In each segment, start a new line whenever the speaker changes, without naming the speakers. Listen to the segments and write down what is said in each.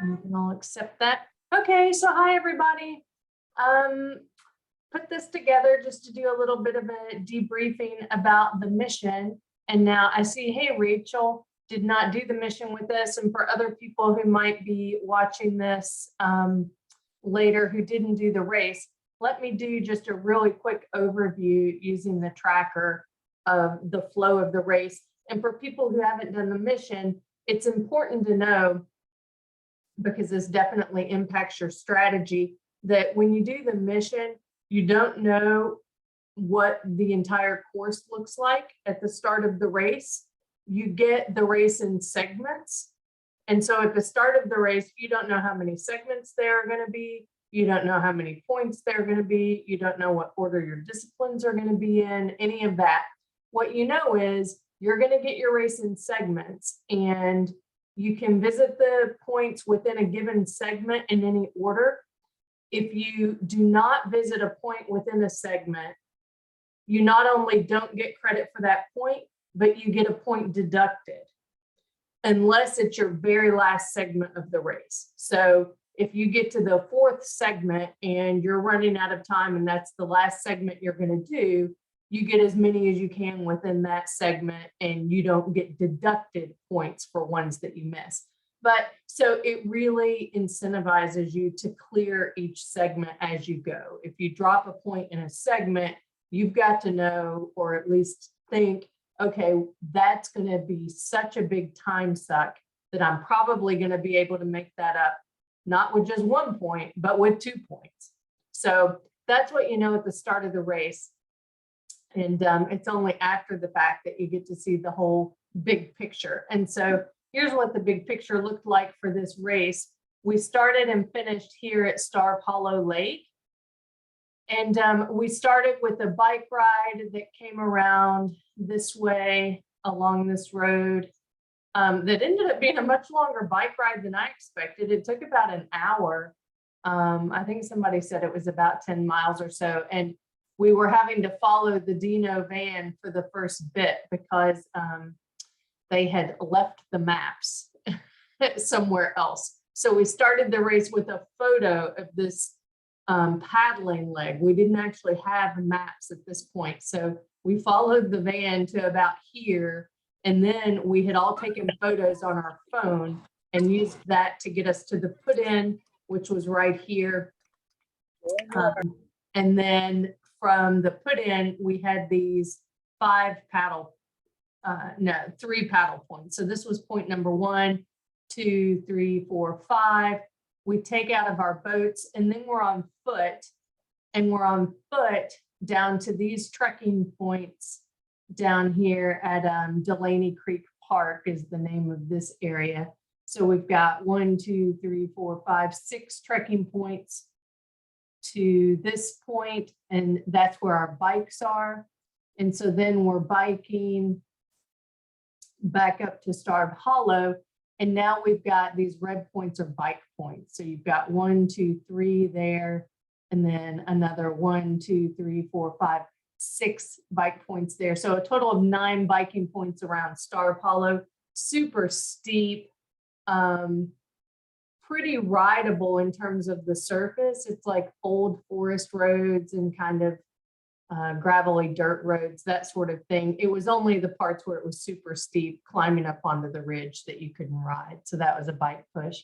You can all accept that. Okay, so hi everybody. Put this together just to do a little bit of a debriefing about the mission. And now I see, hey, Rachel did not do the mission with us. And for other people who might be watching this later who didn't do the race, let me do just a really quick overview using the tracker of the flow of the race. And for people who haven't done the mission, it's important to know, because this definitely impacts your strategy, that when you do the mission, you don't know what the entire course looks like at the start of the race. You get the race in segments. And so at the start of the race, you don't know how many segments there are going to be. You don't know how many points there are going to be. You don't know what order your disciplines are going to be in, any of that. What you know is you're going to get your race in segments, and you can visit the points within a given segment in any order. If you do not visit a point within a segment, you not only don't get credit for that point, but you get a point deducted, unless it's your very last segment of the race. So if you get to the fourth segment and you're running out of time and that's the last segment you're going to do, you get as many as you can within that segment and you don't get deducted points for ones that you miss. But so it really incentivizes you to clear each segment as you go. If you drop a point in a segment, you've got to know, or at least think, okay, that's going to be such a big time suck that I'm probably going to be able to make that up, not with just 1 point, but with 2 points. So that's what you know at the start of the race. And it's only after the fact that you get to see the whole big picture. And so here's what the big picture looked like for this race. We started and finished here at Starve Hollow Lake. And we started with a bike ride that came around this way along this road that ended up being a much longer bike ride than I expected. It took about an hour. I think somebody said it was about 10 miles or so. And we were having to follow the Dino van for the first bit because they had left the maps somewhere else. So we started the race with a photo of this paddling leg. We didn't actually have maps at this point. So we followed the van to about here, and then we had all taken photos on our phone and used that to get us to the put in, which was right here. And then from the put in, we had these 3 paddle points. So this was point number 1, 2, 3, 4, 5. We take out of our boats, and then we're on foot, down to these trekking points down here at Delaney Creek Park is the name of this area. So we've got 1, 2, 3, 4, 5, 6 trekking points to this point, and that's where our bikes are. And so then we're biking back up to Starve Hollow, and now we've got these red points are bike points. So you've got 1, 2, 3 there, and then another 1, 2, 3, 4, 5, 6 bike points there. So a total of 9 biking points around Starve Hollow. Super steep, pretty rideable in terms of the surface. It's like old forest roads and kind of gravelly dirt roads, that sort of thing. It was only the parts where it was super steep, climbing up onto the ridge, that you couldn't ride. So that was a bike push.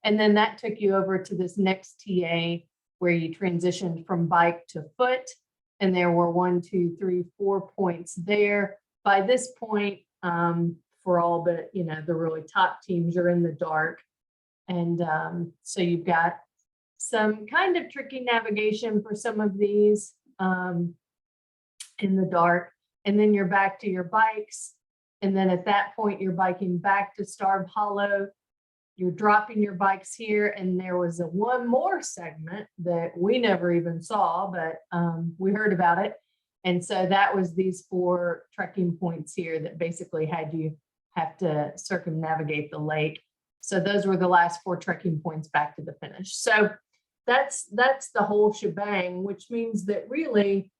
And then that took you over to this next TA where you transitioned from bike to foot. And there were 1, 2, 3, 4 points there. By this point, for all but the really top teams, you're in the dark. And so you've got some kind of tricky navigation for some of these in the dark. And then you're back to your bikes. And then at that point, you're biking back to Starve Hollow. You're dropping your bikes here. And there was one more segment that we never even saw, but we heard about it. And so that was these 4 trekking points here that basically had you have to circumnavigate the lake. So those were the last 4 trekking points back to the finish. So that's the whole shebang, which means that really,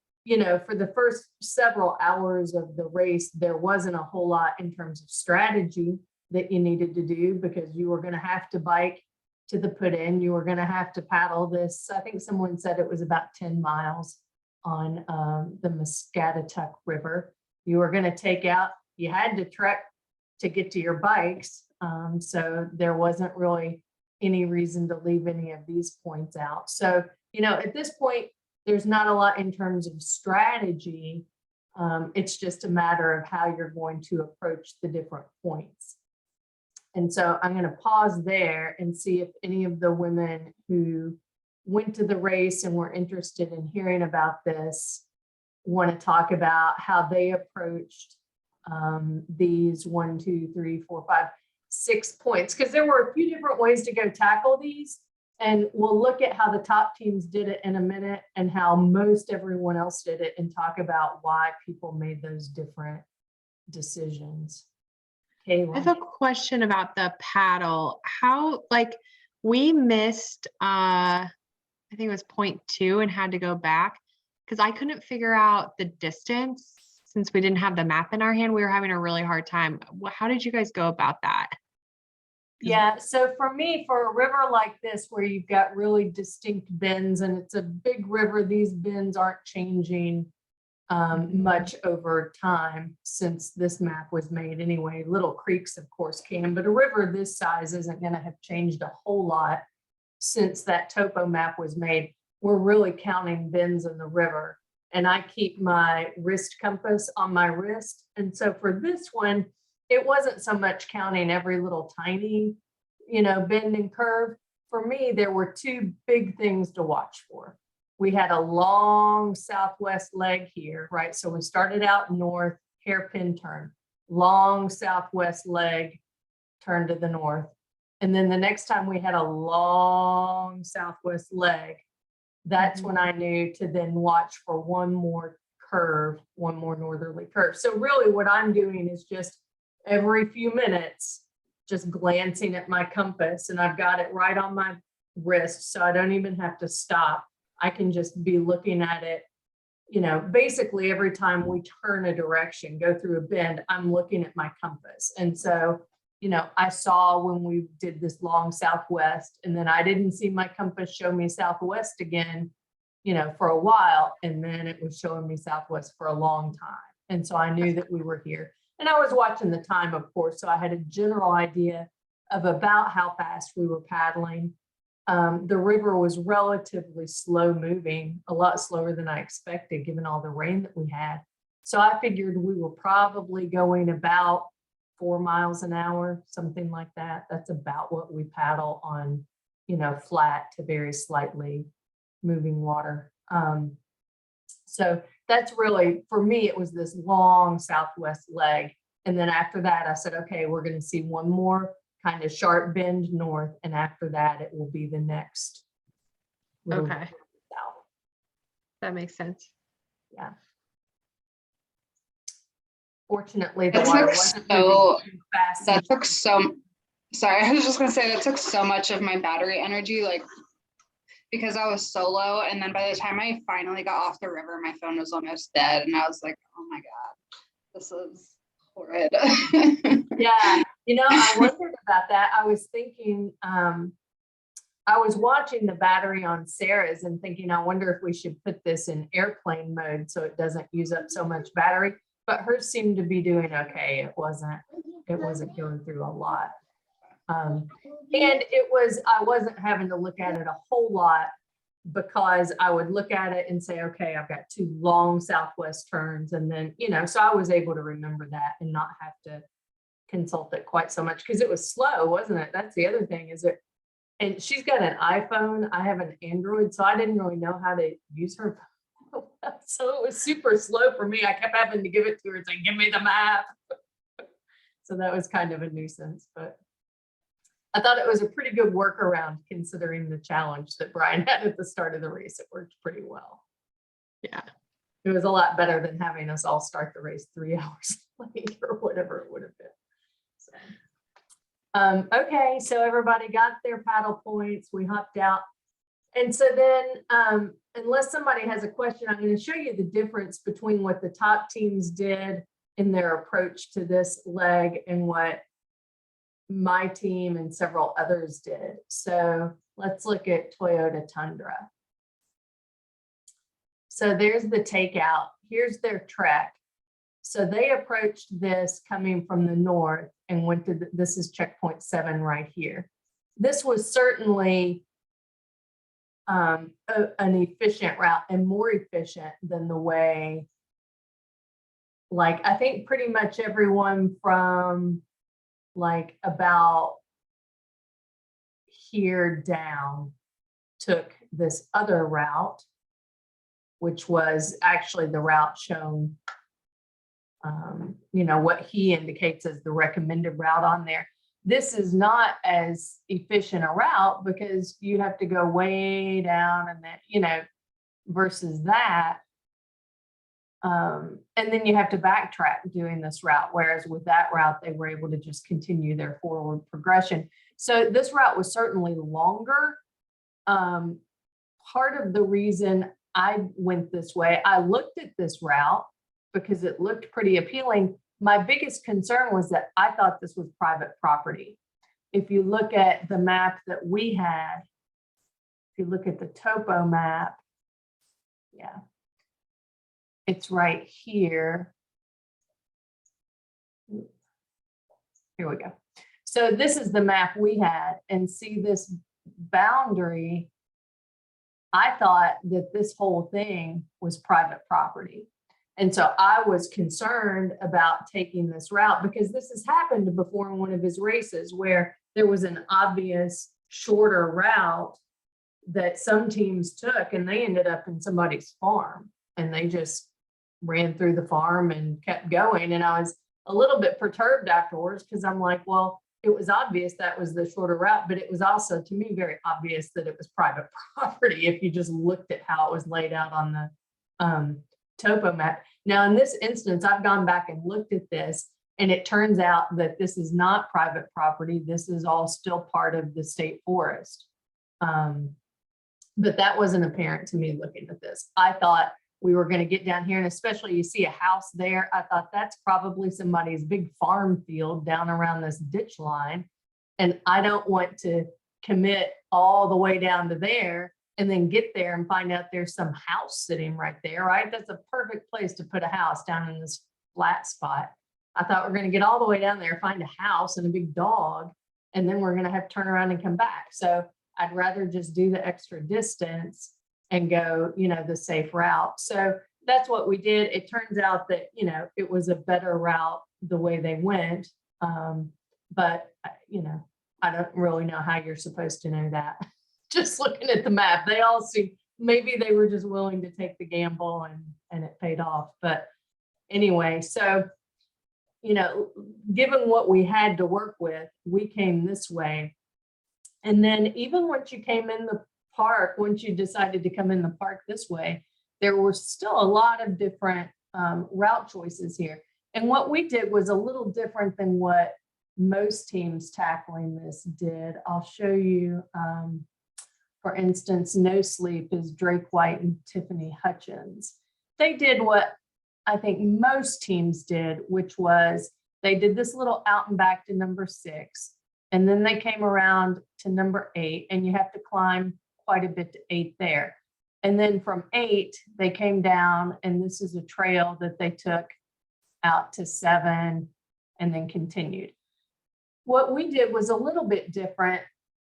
for the first several hours of the race, there wasn't a whole lot in terms of strategy that you needed to do, because you were going to have to bike to the put in. You were going to have to paddle this. I think someone said it was about 10 miles on the Muscatatuck River. You were going to take out, you had to trek to get to your bikes. So there wasn't really any reason to leave any of these points out. So, you know, at this point, there's not a lot in terms of strategy. It's just a matter of how you're going to approach the different points. And so I'm going to pause there and see if any of the women who went to the race and were interested in hearing about this want to talk about how they approached these 1, 2, 3, 4, 5, 6 points, because there were a few different ways to go tackle these. And we'll look at how the top teams did it in a minute and how most everyone else did it and talk about why people made those different decisions. Kayla.
I have a question about the paddle. How, like, we missed, I think it was 0.2 and had to go back because I couldn't figure out the distance since we didn't have the map in our hand. We were having a really hard time. How did you guys go about that?
Yeah, so for me, for a river like this, where you've got really distinct bends and it's a big river, these bends aren't changing much over time since this map was made anyway. Little creeks, of course, can, but a river this size isn't going to have changed a whole lot since that topo map was made. We're really counting bends in the river, and I keep my wrist compass on my wrist. And so for this one, it wasn't so much counting every little tiny, you know, bend and curve. For me, there were two big things to watch for. We had a long southwest leg here, right? So we started out north, hairpin turn, long southwest leg, turn to the north. And then the next time we had a long southwest leg, that's when I knew to then watch for one more curve, one more northerly curve. So really what I'm doing is just every few minutes, just glancing at my compass, and I've got it right on my wrist. So I don't even have to stop. I can just be looking at it, you know, basically every time we turn a direction, go through a bend, I'm looking at my compass. And so, you know, I saw when we did this long southwest, and then I didn't see my compass show me southwest again, you know, for a while. And then it was showing me southwest for a long time. And so I knew that we were here. And I was watching the time, of course, so I had a general idea of about how fast we were paddling. The river was relatively slow moving, a lot slower than I expected, given all the rain that we had. So I figured we were probably going about 4 miles an hour, something like that. That's about what we paddle on, you know, flat to very slightly moving water. So that's really, for me, it was this long southwest leg. And then after that, I said, okay, we're going to see one more kind of sharp bend north. And after that, it will be the next.
Okay.
South.
That makes sense.
Yeah. Fortunately, the
That
water
took
wasn't
so-
moving too fast.
That took so, sorry, I was just gonna say that took so much of my battery energy, like, because I was solo, and then by the time I finally got off the river, my phone was almost dead, and I was like, oh my God, this is horrid.
Yeah, you know, I wondered about that. I was thinking, I was watching the battery on Sarah's and thinking, I wonder if we should put this in airplane mode so it doesn't use up so much battery. But hers seemed to be doing okay. It wasn't going through a lot. And I wasn't having to look at it a whole lot, because I would look at it and say, okay, I've got 2 long southwest turns. And then, you know, so I was able to remember that and not have to consult it quite so much, because it was slow, wasn't it? That's the other thing, is it? And she's got an iPhone. I have an Android, so I didn't really know how to use her phone. So it was super slow for me. I kept having to give it to her and say, give me the map. So that was kind of a nuisance, but I thought it was a pretty good workaround considering the challenge that Brian had at the start of the race. It worked pretty well.
Yeah.
It was a lot better than having us all start the race 3 hours late or whatever it would have been. So, okay, so everybody got their paddle points. We hopped out. And so then, unless somebody has a question, I'm going to show you the difference between what the top teams did in their approach to this leg and what my team and several others did. So let's look at Toyota Tundra. So there's the takeout. Here's their trek. So they approached this coming from the north and went to, this is checkpoint 7 right here. This was certainly an efficient route and more efficient than the way, like, I think pretty much everyone from like about here down took this other route, which was actually the route shown, you know, what he indicates as the recommended route on there. This is not as efficient a route because you have to go way down and then, you know, versus that. And then you have to backtrack doing this route. Whereas with that route, they were able to just continue their forward progression. So this route was certainly longer. Part of the reason I went this way, I looked at this route because it looked pretty appealing. My biggest concern was that I thought this was private property. If you look at the map that we had, if you look at the topo map, yeah, it's right here. Here we go. So this is the map we had, and see this boundary. I thought that this whole thing was private property. And so I was concerned about taking this route because this has happened before in one of his races where there was an obvious shorter route that some teams took and they ended up in somebody's farm and they just ran through the farm and kept going. And I was a little bit perturbed afterwards because I'm like, well, it was obvious that was the shorter route, but it was also to me very obvious that it was private property if you just looked at how it was laid out on the topo map. Now, in this instance, I've gone back and looked at this, and it turns out that this is not private property. This is all still part of the state forest. But that wasn't apparent to me looking at this. I thought we were going to get down here, and especially you see a house there. I thought that's probably somebody's big farm field down around this ditch line. And I don't want to commit all the way down to there and then get there and find out there's some house sitting right there, right? That's a perfect place to put a house down in this flat spot. I thought we're going to get all the way down there, find a house and a big dog, and then we're going to have to turn around and come back. So I'd rather just do the extra distance and go, you know, the safe route. So that's what we did. It turns out that, you know, it was a better route the way they went. But, you know, I don't really know how you're supposed to know that. Just looking at the map, they all seem, maybe they were just willing to take the gamble and it paid off. But anyway, so, you know, given what we had to work with, we came this way. And then even once you came in the park, once you decided to come in the park this way, there were still a lot of different route choices here. And what we did was a little different than what most teams tackling this did. I'll show you, for instance, No Sleep is Drake White and Tiffany Hutchins. They did what I think most teams did, which was they did this little out and back to number 6, and then they came around to number 8, and you have to climb quite a bit to 8 there. And then from 8, they came down, and this is a trail that they took out to 7 and then continued. What we did was a little bit different,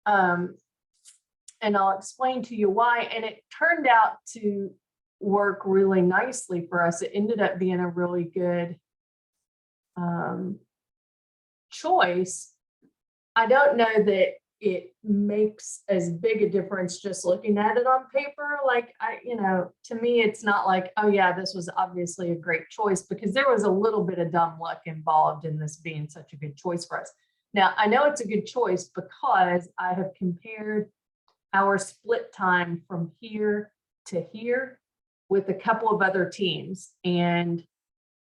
and I'll explain to you why. And it turned out to work really nicely for us. It ended up being a really good choice. I don't know that it makes as big a difference just looking at it on paper. Like, you know, to me, it's not like, oh yeah, this was obviously a great choice, because there was a little bit of dumb luck involved in this being such a good choice for us. Now, I know it's a good choice because I have compared our split time from here to here with a couple of other teams. And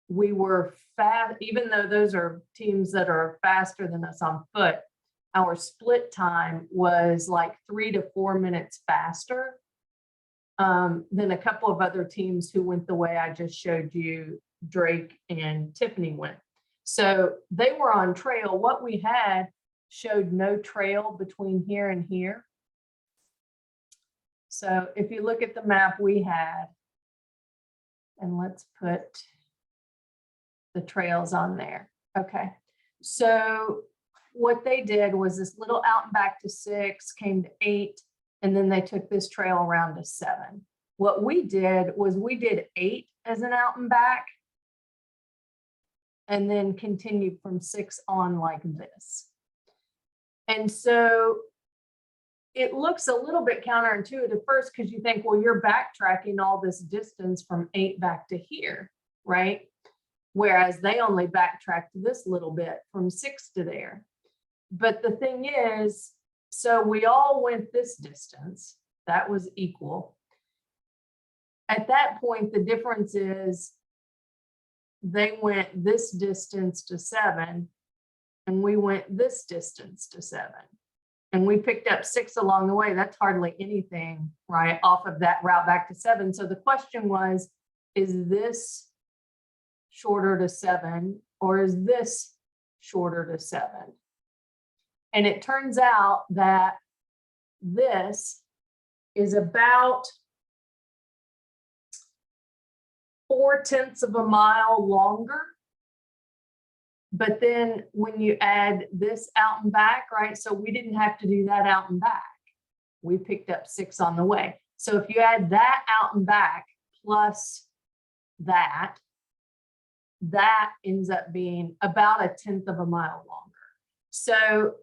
we were fast, even though those are teams that are faster than us on foot, our split time was like 3 to 4 minutes faster than a couple of other teams who went the way I just showed you, Drake and Tiffany went. So they were on trail. What we had showed no trail between here and here. So if you look at the map we had, and let's put the trails on there. Okay, so what they did was this little out and back to 6, came to 8, and then they took this trail around to 7. What we did was we did 8 as an out and back, and then continued from 6 on like this. And so it looks a little bit counterintuitive first, because you think, well, you're backtracking all this distance from 8 back to here, right? Whereas they only backtracked this little bit from 6 to there. But the thing is, so we all went this distance, that was equal. At that point, the difference is they went this distance to 7, and we went this distance to 7. And we picked up 6 along the way. That's hardly anything, right, off of that route back to 7. So the question was, is this shorter to 7, or is this shorter to 7? And it turns out that this is about 4/10 of a mile longer. But then when you add this out and back, right? So we didn't have to do that out and back. We picked up 6 on the way. So if you add that out and back plus that, that ends up being about 1/10 of a mile longer. So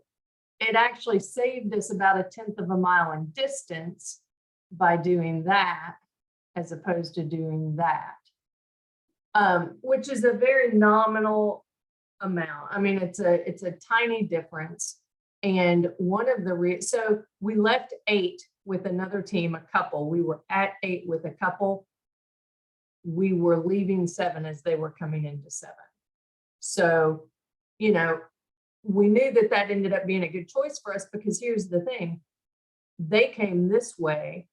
it actually saved us about 1/10 of a mile in distance by doing that, as opposed to doing that, which is a very nominal amount. I mean, it's a tiny difference. And one of the so we left 8 with another team, a couple. We were at 8 with a couple. We were leaving 7 as they were coming into 7. So, you know, we knew that that ended up being a good choice for us, because here's the thing. They came this way,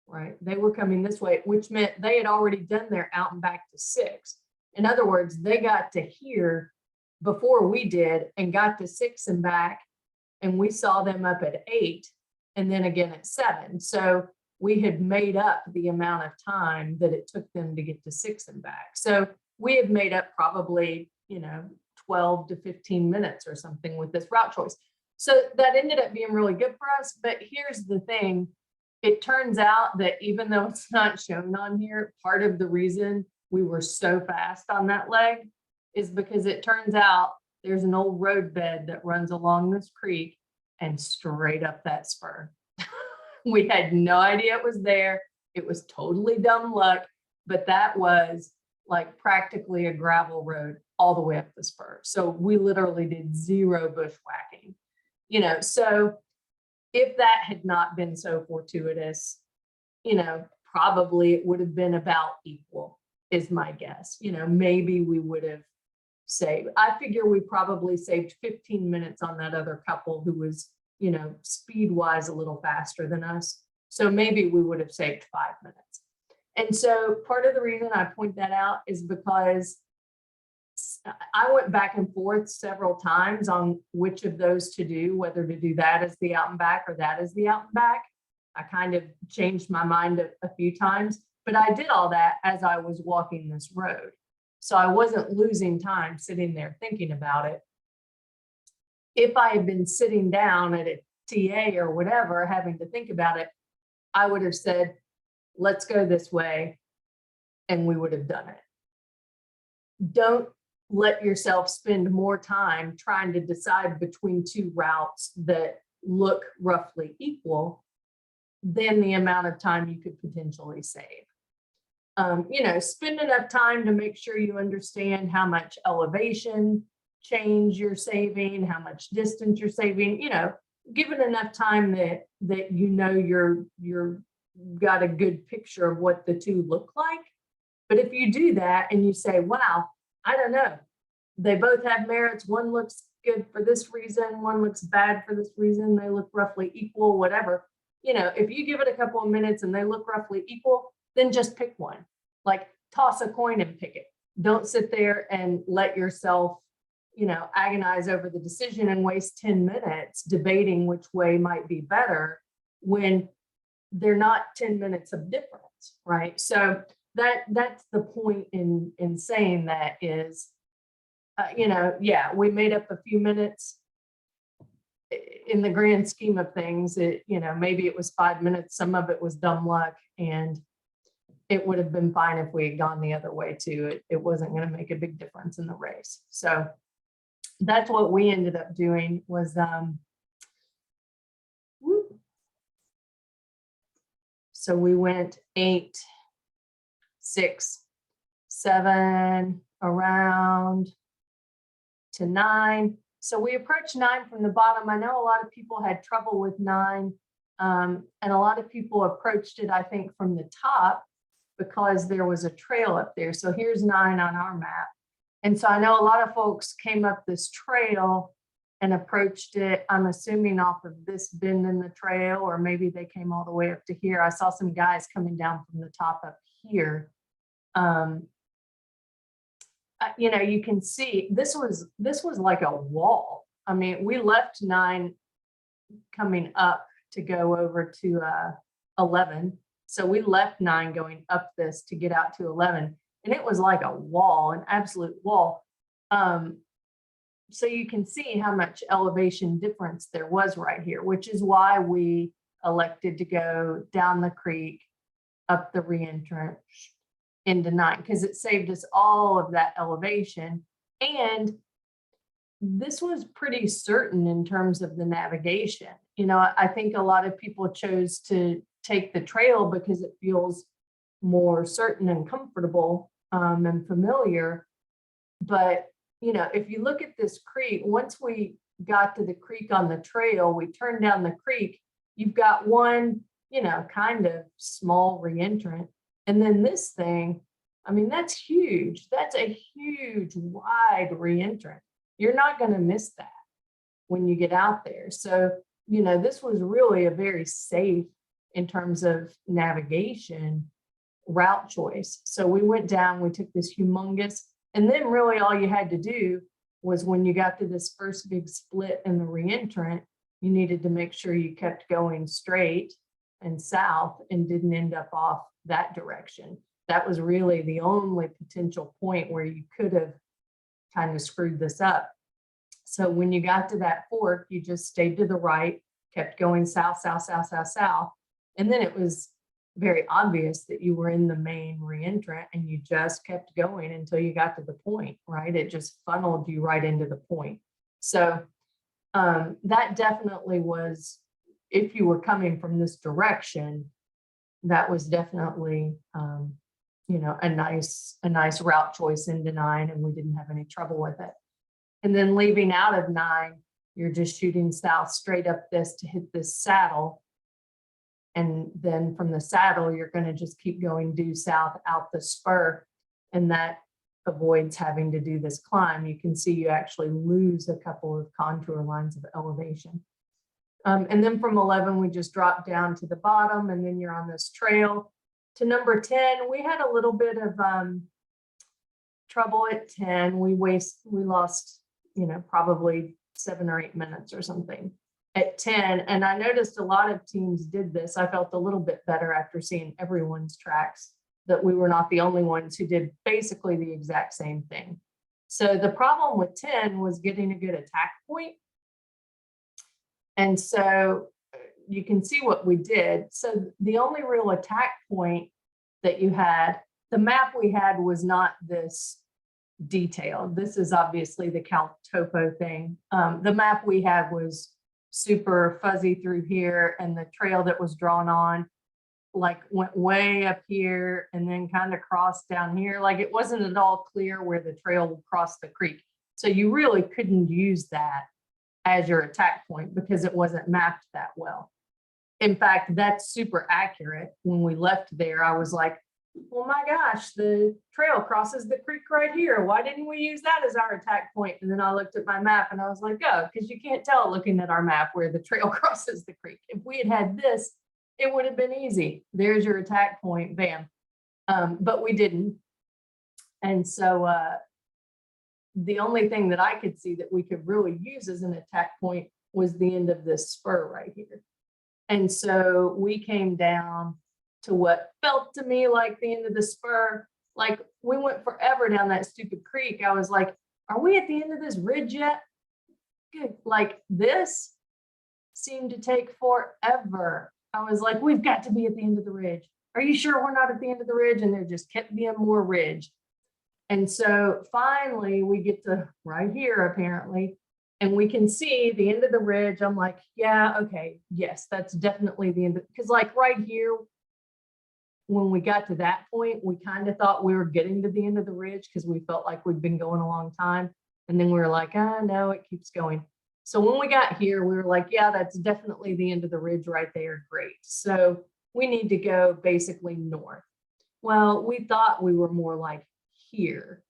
right? They were coming this way, which meant they had already done their out and back to 6. In other words, they got to here before we did and got to 6 and back, and we saw them up at 8 and then again at 7. So we had made up the amount of time that it took them to get to 6 and back. So we had made up probably, 12 to 15 minutes or something with this route choice. So that ended up being really good for us. But here's the thing. It turns out that even though it's not shown on here, part of the reason we were so fast on that leg is because it turns out there's an old road bed that runs along this creek and straight up that spur. We had no idea it was there. It was totally dumb luck, but that was like practically a gravel road all the way up the spur. So we literally did 0 bushwhacking, so if that had not been so fortuitous, probably it would have been about equal, is my guess. Maybe we would have saved, I figure we probably saved 15 minutes on that other couple who was, speed wise a little faster than us. So maybe we would have saved 5 minutes. And so part of the reason I point that out is because I went back and forth several times on which of those to do, whether to do that as the out and back or that as the out and back. I kind of changed my mind a few times, but I did all that as I was walking this road. So I wasn't losing time sitting there thinking about it. If I had been sitting down at a TA or whatever, having to think about it, I would have said, let's go this way, and we would have done it. Don't let yourself spend more time trying to decide between 2 routes that look roughly equal than the amount of time you could potentially save. Spend enough time to make sure you understand how much elevation change you're saving, how much distance you're saving, give it enough time that you're got a good picture of what the 2 look like. But if you do that and you say, wow, I don't know, they both have merits, one looks good for this reason, one looks bad for this reason, they look roughly equal, whatever, if you give it a couple of minutes and they look roughly equal, then just pick one. Like toss a coin and pick it. Don't sit there and let yourself agonize over the decision and waste 10 minutes debating which way might be better when they're not 10 minutes of difference, right? So that's the point in saying that is, yeah, we made up a few minutes. In the grand scheme of things, maybe it was 5 minutes, some of it was dumb luck, and it would have been fine if we had gone the other way too. It wasn't going to make a big difference in the race. So that's what we ended up doing was, so we went 8, 6, 7, around to 9. So we approached 9 from the bottom. I know a lot of people had trouble with 9, and a lot of people approached it, I think, from the top because there was a trail up there. So here's 9 on our map. And so I know a lot of folks came up this trail and approached it, I'm assuming off of this bend in the trail, or maybe they came all the way up to here. I saw some guys coming down from the top up here. You can see this was like a wall. I mean, we left 9 coming up to go over to 11. So we left 9 going up this to get out to 11. And it was like a wall, an absolute wall. So you can see how much elevation difference there was right here, which is why we elected to go down the creek, up the reentrance into 9, because it saved us all of that elevation. And this was pretty certain in terms of the navigation. I think a lot of people chose to take the trail because it feels more certain and comfortable and familiar. But, if you look at this creek, once we got to the creek on the trail, we turned down the creek, you've got one, kind of small reentrant. And then this thing, I mean, that's huge. That's a huge, wide reentrant. You're not going to miss that when you get out there. So, this was really a very safe in terms of navigation route choice. So we went down, we took this humongous, and then really all you had to do was when you got to this first big split in the reentrant, you needed to make sure you kept going straight and south and didn't end up off that direction. That was really the only potential point where you could have kind of screwed this up. So when you got to that fork, you just stayed to the right, kept going south, south, south, south, south. And then it was very obvious that you were in the main reentrant and you just kept going until you got to the point, right? It just funneled you right into the point. So that definitely was, if you were coming from this direction, that was definitely, a nice route choice into 9, and we didn't have any trouble with it. And then leaving out of 9, you're just shooting south straight up this to hit this saddle. And then from the saddle, you're going to just keep going due south out the spur. And that avoids having to do this climb. You can see you actually lose a couple of contour lines of elevation. And then from 11, we just drop down to the bottom, and then you're on this trail to number 10. We had a little bit of trouble at 10. We lost, probably 7 or 8 minutes or something at 10. And I noticed a lot of teams did this. I felt a little bit better after seeing everyone's tracks, that we were not the only ones who did basically the exact same thing. So the problem with 10 was getting a good attack point. And so you can see what we did. So the only real attack point that you had, the map we had was not this detailed. This is obviously the CalTopo thing. The map we had was super fuzzy through here, and the trail that was drawn on went way up here and then kind of crossed down here. Like it wasn't at all clear where the trail would cross the creek. So you really couldn't use that as your attack point because it wasn't mapped that well. In fact, that's super accurate. When we left there, I was like, well, my gosh, the trail crosses the creek right here. Why didn't we use that as our attack point? And then I looked at my map and I was like, oh, because you can't tell looking at our map where the trail crosses the creek. If we had had this, it would have been easy. There's your attack point, bam. But we didn't. And so the only thing that I could see that we could really use as an attack point was the end of this spur right here. And so we came down to what felt to me like the end of the spur. Like we went forever down that stupid creek. I was like, are we at the end of this ridge yet? Good. Like this seemed to take forever. I was like, we've got to be at the end of the ridge. Are you sure we're not at the end of the ridge? And there just kept being more ridge. And so finally we get to right here apparently, and we can see the end of the ridge. I'm like, yeah, okay, yes, that's definitely the end. Because like right here, when we got to that point, we kind of thought we were getting to the end of the ridge because we felt like we'd been going a long time. And then we were like, ah, no, it keeps going. So when we got here, we were like, yeah, that's definitely the end of the ridge right there. Great. So we need to go basically north. Well, we thought we were more like here.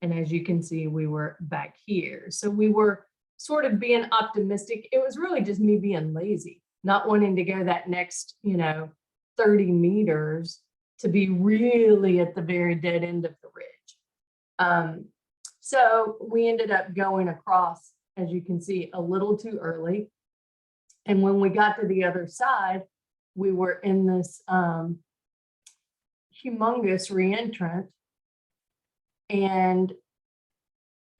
And as you can see, we were back here. So we were sort of being optimistic. It was really just me being lazy, not wanting to go that next, 30 meters to be really at the very dead end of the ridge. So we ended up going across, as you can see, a little too early. And when we got to the other side, we were in this humongous reentrant. And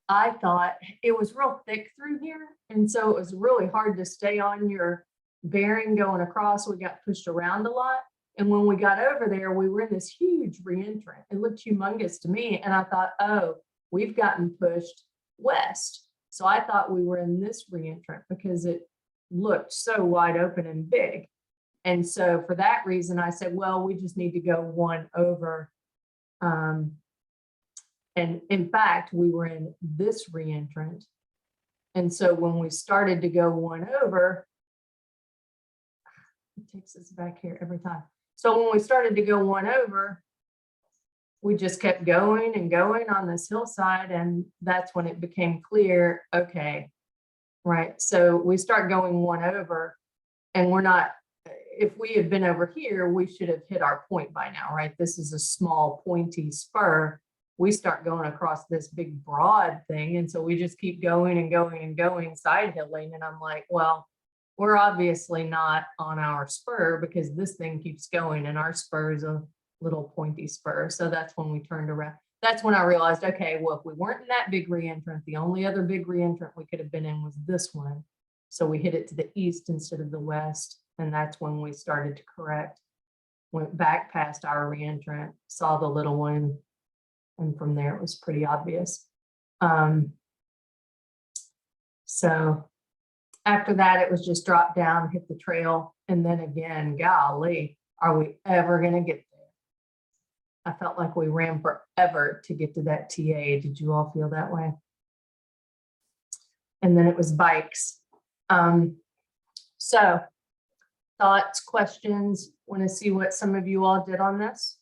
I thought it was real thick through here. And so it was really hard to stay on your bearing going across. We got pushed around a lot. And when we got over there, we were in this huge reentrant. It looked humongous to me. And I thought, oh, we've gotten pushed west. So I thought we were in this reentrant because it looked so wide open and big. And so for that reason, I said, well, we just need to go one over. And in fact, we were in this reentrant. And so when we started to go one over, it takes us back here every time. So when we started to go one over, we just kept going and going on this hillside. And that's when it became clear, okay, right. So we start going one over and we're not, if we had been over here, we should have hit our point by now, right? This is a small pointy spur. We start going across this big broad thing. And so we just keep going and going and going side hilling. And I'm like, well, we're obviously not on our spur because this thing keeps going and our spur is a little pointy spur. So that's when we turned around. That's when I realized, okay, well, if we weren't in that big reentrant, the only other big reentrant we could have been in was this one. So we hit it to the east instead of the west. And that's when we started to correct, went back past our reentrant, saw the little one. And from there, it was pretty obvious. So after that, it was just drop down, hit the trail. And then again, golly, are we ever going to get there? I felt like we ran forever to get to that TA. Did you all feel that way? And then it was bikes. So thoughts, questions, want to see what some of you all did on this?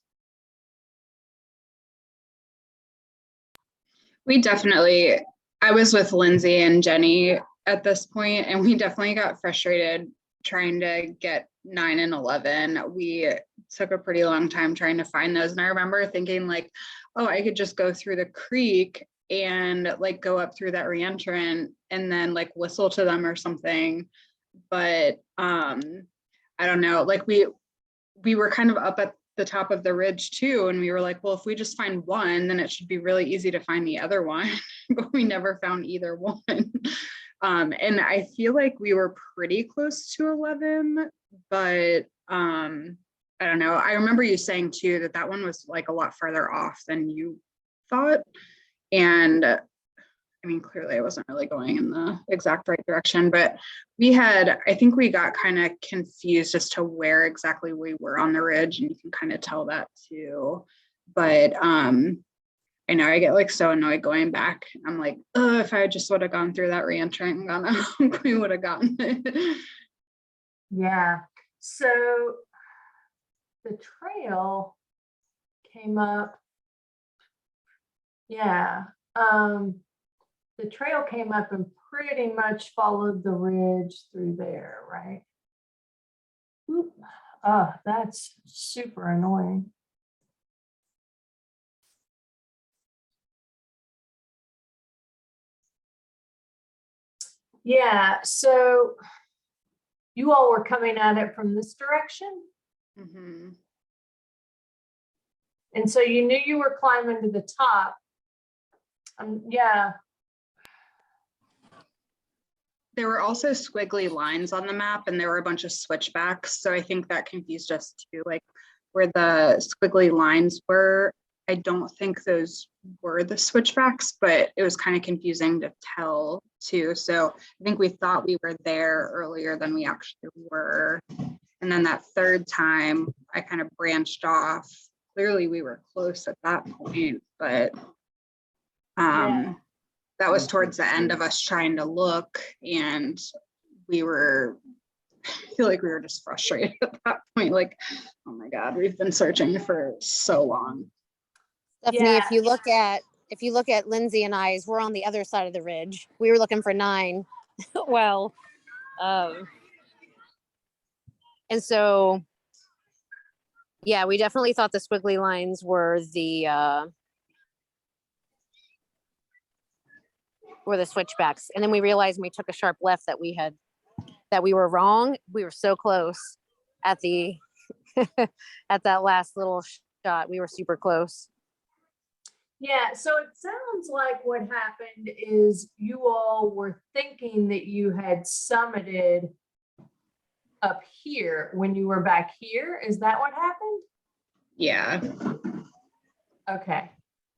We definitely, I was with Lindsay and Jenny at this point, and we definitely got frustrated trying to get 9 and 11. We took a pretty long time trying to find those. And I remember thinking like, oh, I could just go through the creek and like go up through that reentrant and then like whistle to them or something. But I don't know, like we were kind of up at the top of the ridge too. And we were like, well, if we just find one, then it should be really easy to find the other one, but we never found either one. And I feel like we were pretty close to 11, but I don't know. I remember you saying too, that one was like a lot farther off than you thought. And I mean, clearly I wasn't really going in the exact right direction, but I think we got kind of confused as to where exactly we were on the ridge, and you can kind of tell that too. But I know I get like so annoyed going back. I'm like, oh, if I just would have gone through that reentrant and gone out, we would have gotten it.
Yeah. So the trail came up. Yeah. The trail came up and pretty much followed the ridge through there, right? Oop. Oh, that's super annoying. Yeah, so you all were coming at it from this direction.
Mhm.
And so you knew you were climbing to the top. Yeah,
There were also squiggly lines on the map and there were a bunch of switchbacks. So I think that confused us too, like where the squiggly lines were. I don't think those were the switchbacks, but it was kind of confusing to tell too. So I think we thought we were there earlier than we actually were. And then that third time I kind of branched off. Clearly we were close at that point, but
Yeah.
that was towards the end of us trying to look, and I feel like we were just frustrated at that point, like, oh my God, we've been searching for so long.
Stephanie,
Yeah.
if you look at Lindsay and I's, we're on the other side of the ridge. We were looking for 9. Well, and so yeah, we definitely thought the squiggly lines were the switchbacks. And then we realized when we took a sharp left that we were wrong. We were so close at the at that last little shot. We were super close.
Yeah, so it sounds like what happened is you all were thinking that you had summited up here when you were back here. Is that what happened?
Yeah.
Okay,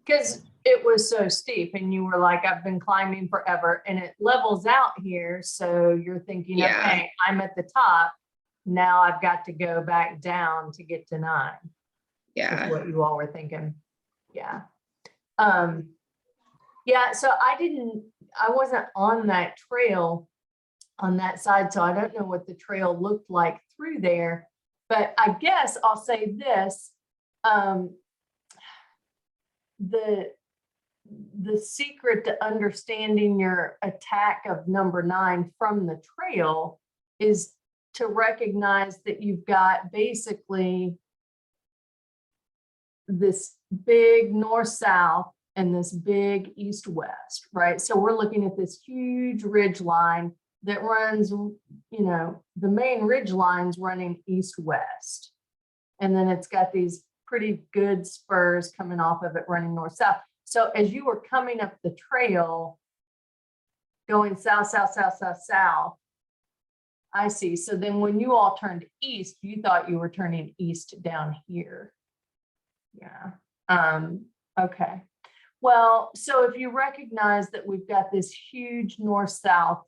because it was so steep and you were like, I've been climbing forever, and it levels out here. So you're thinking,
Yeah.
okay, I'm at the top. Now I've got to go back down to get to 9. Is
Yeah.
what you all were thinking. Yeah. Yeah, so I wasn't on that trail on that side, so I don't know what the trail looked like through there, but I guess I'll say this, the secret to understanding your attack of number 9 from the trail is to recognize that you've got basically this big north-south and this big east-west, right? So we're looking at this huge ridge line that runs, the main ridge line's running east-west. And then it's got these pretty good spurs coming off of it running north-south. So as you were coming up the trail, going south, south, south, south, south, I see. So then when you all turned east, you thought you were turning east down here. Yeah. Okay. Well, so if you recognize that we've got this huge north-south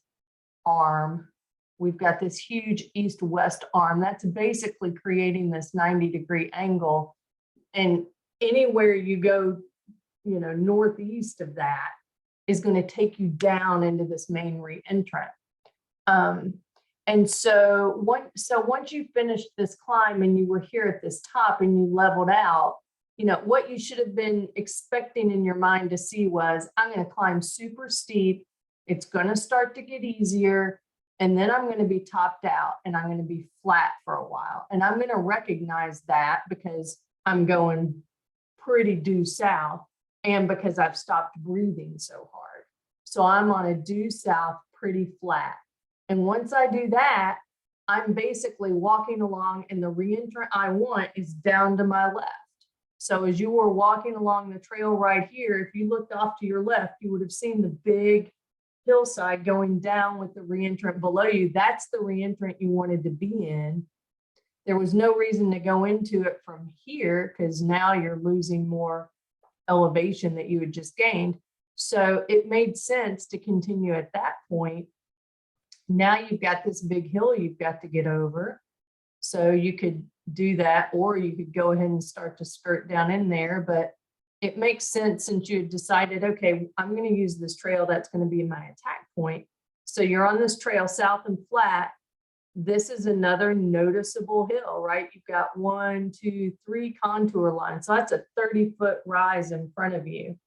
arm, we've got this huge east-west arm, that's basically creating this 90-degree angle. And anywhere you go, northeast of that is going to take you down into this main re-entrant. And so once you finished this climb and you were here at this top and you leveled out, what you should have been expecting in your mind to see was, I'm going to climb super steep. It's going to start to get easier. And then I'm going to be topped out and I'm going to be flat for a while. And I'm going to recognize that because I'm going pretty due south and because I've stopped breathing so hard. So I'm on a due south, pretty flat. And once I do that, I'm basically walking along and the re-entrant I want is down to my left. So as you were walking along the trail right here, if you looked off to your left, you would have seen the big hillside going down with the re-entrant below you. That's the re-entrant you wanted to be in. There was no reason to go into it from here because now you're losing more elevation that you had just gained. So it made sense to continue at that point. Now you've got this big hill you've got to get over. So you could do that, or you could go ahead and start to skirt down in there. But it makes sense since you decided, okay, I'm going to use this trail. That's going to be my attack point. So you're on this trail south and flat. This is another noticeable hill, right? You've got 1, 2, 3 contour lines. So that's a 30-foot rise in front of you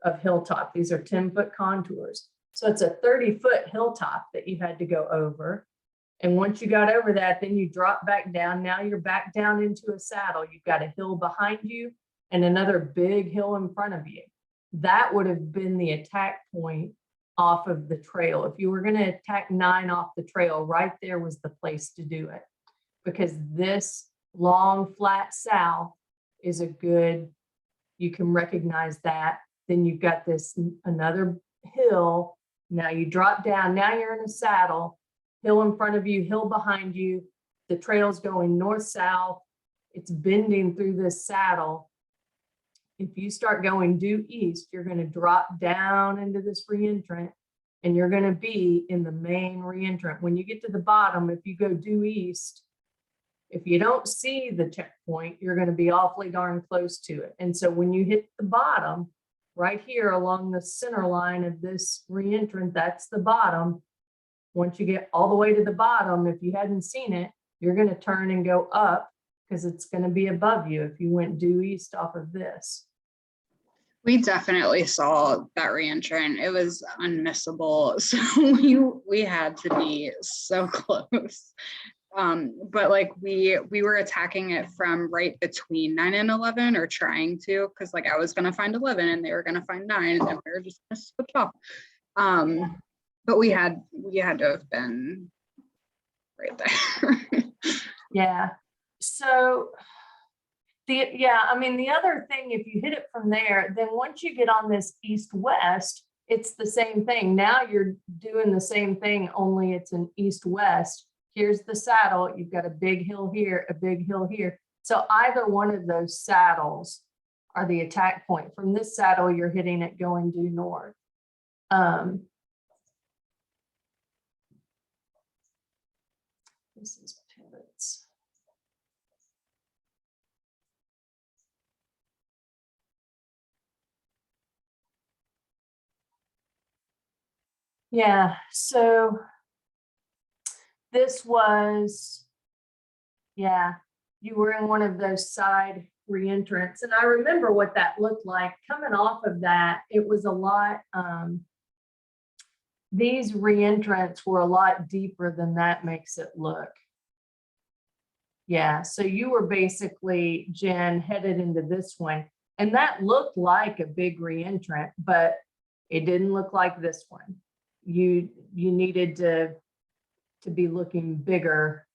of hilltop. These are 10-foot contours. So it's a 30-foot hilltop that you had to go over. And once you got over that, then you drop back down. Now you're back down into a saddle. You've got a hill behind you and another big hill in front of you. That would have been the attack point off of the trail. If you were going to attack 9 off the trail, right there was the place to do it, because this long flat south is a good, you can recognize that. Then you've got this another hill. Now you drop down, now you're in a saddle, hill in front of you, hill behind you. The trail's going north-south. It's bending through this saddle. If you start going due east, you're going to drop down into this reentrant, and you're going to be in the main reentrant. When you get to the bottom, if you go due east, if you don't see the checkpoint, you're going to be awfully darn close to it. And so when you hit the bottom, right here along the center line of this reentrant, that's the bottom. Once you get all the way to the bottom, if you hadn't seen it, you're going to turn and go up, because it's going to be above you if you went due east off of this.
We definitely saw that reentrant. It was unmissable. So we had to be so close. But like we were attacking it from right between 9 and 11, or trying to, because like I was going to find 11 and they were going to find 9, and then we were just going to switch off. But we had to have been right there.
Yeah. So I mean, the other thing, if you hit it from there, then once you get on this east-west, it's the same thing. Now you're doing the same thing, only it's an east-west. Here's the saddle. You've got a big hill here, a big hill here. So either one of those saddles are the attack point. From this saddle, you're hitting it going due north. This is pivots. Yeah, so this was, yeah, you were in one of those side reentrants. And I remember what that looked like. Coming off of that, it was a lot, these reentrants were a lot deeper than that makes it look. Yeah, so you were basically, Jen, headed into this one. And that looked like a big reentrant, but it didn't look like this one. You needed to be looking bigger.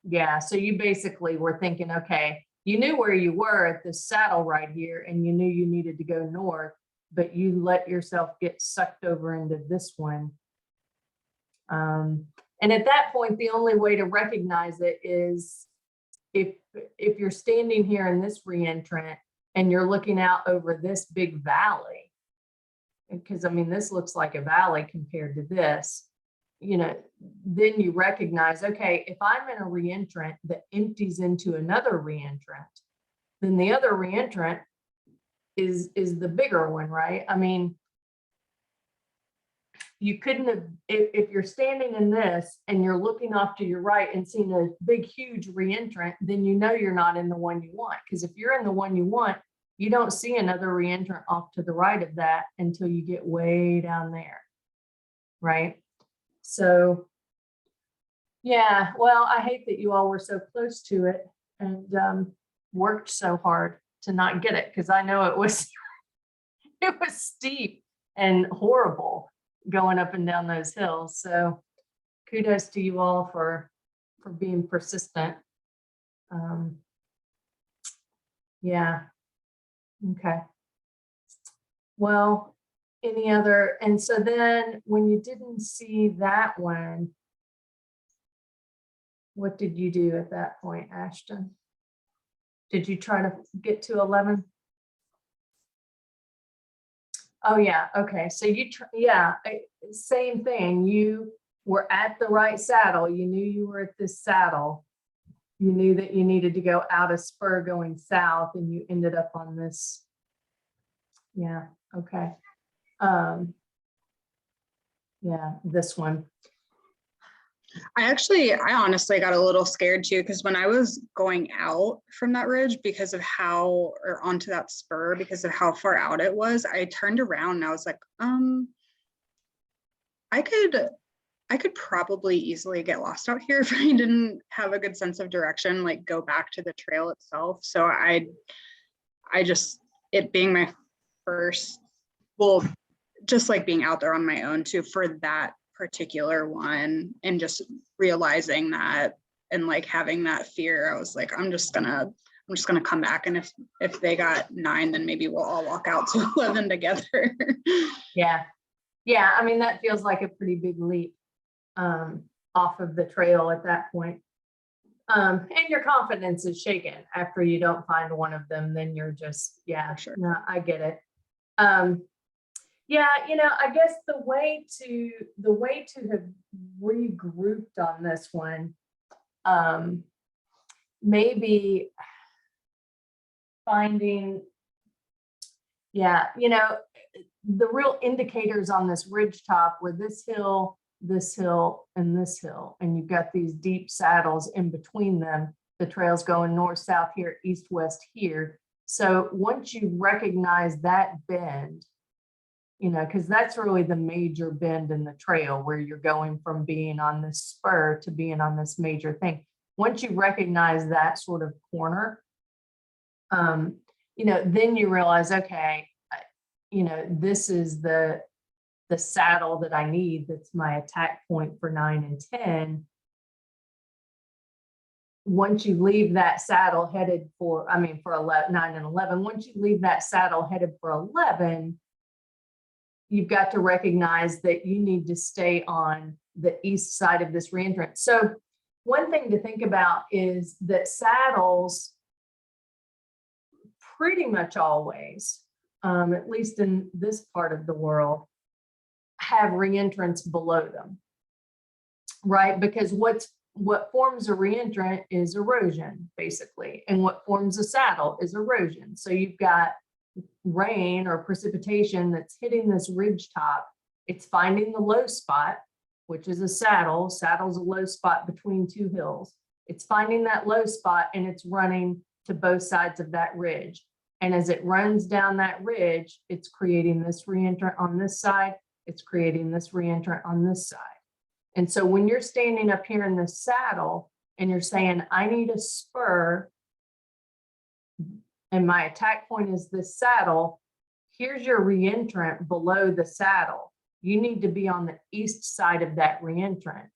Yeah, so you basically were thinking, okay, you knew where you were at this saddle right here, and you knew you needed to go north, but you let yourself get sucked over into this one. And at that point, the only way to recognize it is if you're standing here in this reentrant and you're looking out over this big valley, because I mean, this looks like a valley compared to this, you know, then you recognize, okay, if I'm in a reentrant that empties into another reentrant, then the other reentrant is the bigger one, right? I mean, you couldn't have, if you're standing in this and you're looking off to your right and seeing a big, huge reentrant, then you know you're not in the one you want. Because if you're in the one you want, you don't see another reentrant off to the right of that until you get way down there, right? So, yeah, well, I hate that you all were so close to it and worked so hard to not get it, because I know it was steep and horrible going up and down those hills. So kudos to you all for being persistent. Yeah. Okay. Well, any other, and so then when you didn't see that one, what did you do at that point, Ashton? Did you try to get to 11? Oh yeah, okay. So you, yeah, same thing. You were at the right saddle. You knew you were at this saddle. You knew that you needed to go out a spur going south, and you ended up on this. Yeah, okay. Yeah, this one.
I honestly got a little scared too, because when I was going out from that ridge because of how, or onto that spur, because of how far out it was, I turned around and I was like, I could probably easily get lost out here if I didn't have a good sense of direction, like go back to the trail itself. So I just, it being my first, well, just like being out there on my own too for that particular one, and just realizing that, and like having that fear, I was like, I'm just gonna come back, and if they got 9, then maybe we'll all walk out to 11 together.
Yeah. Yeah, I mean, that feels like a pretty big leap off of the trail at that point. And your confidence is shaken after you don't find one of them, then you're just, yeah,
Sure.
no, I get it. Yeah, I guess the way to have regrouped on this one, maybe finding, yeah, the real indicators on this ridge top were this hill, and this hill, and you've got these deep saddles in between them. The trail's going north, south here, east, west here. So once you recognize that bend, because that's really the major bend in the trail where you're going from being on this spur to being on this major thing. Once you recognize that sort of corner, then you realize, okay, this is the saddle that I need. That's my attack point for 9 and 10. Once you leave that saddle headed for 9 and 11, once you leave that saddle headed for 11, you've got to recognize that you need to stay on the east side of this reentrance. So one thing to think about is that saddles pretty much always, at least in this part of the world, have reentrance below them, right? Because what forms a reentrant is erosion, basically, and what forms a saddle is erosion. So you've got rain or precipitation that's hitting this ridge top. It's finding the low spot, which is a saddle. Saddle's a low spot between 2 hills. It's finding that low spot and it's running to both sides of that ridge. And as it runs down that ridge, it's creating this reentrant on this side. It's creating this reentrant on this side. And so when you're standing up here in the saddle and you're saying, I need a spur, and my attack point is this saddle, here's your reentrant below the saddle. You need to be on the east side of that reentrant,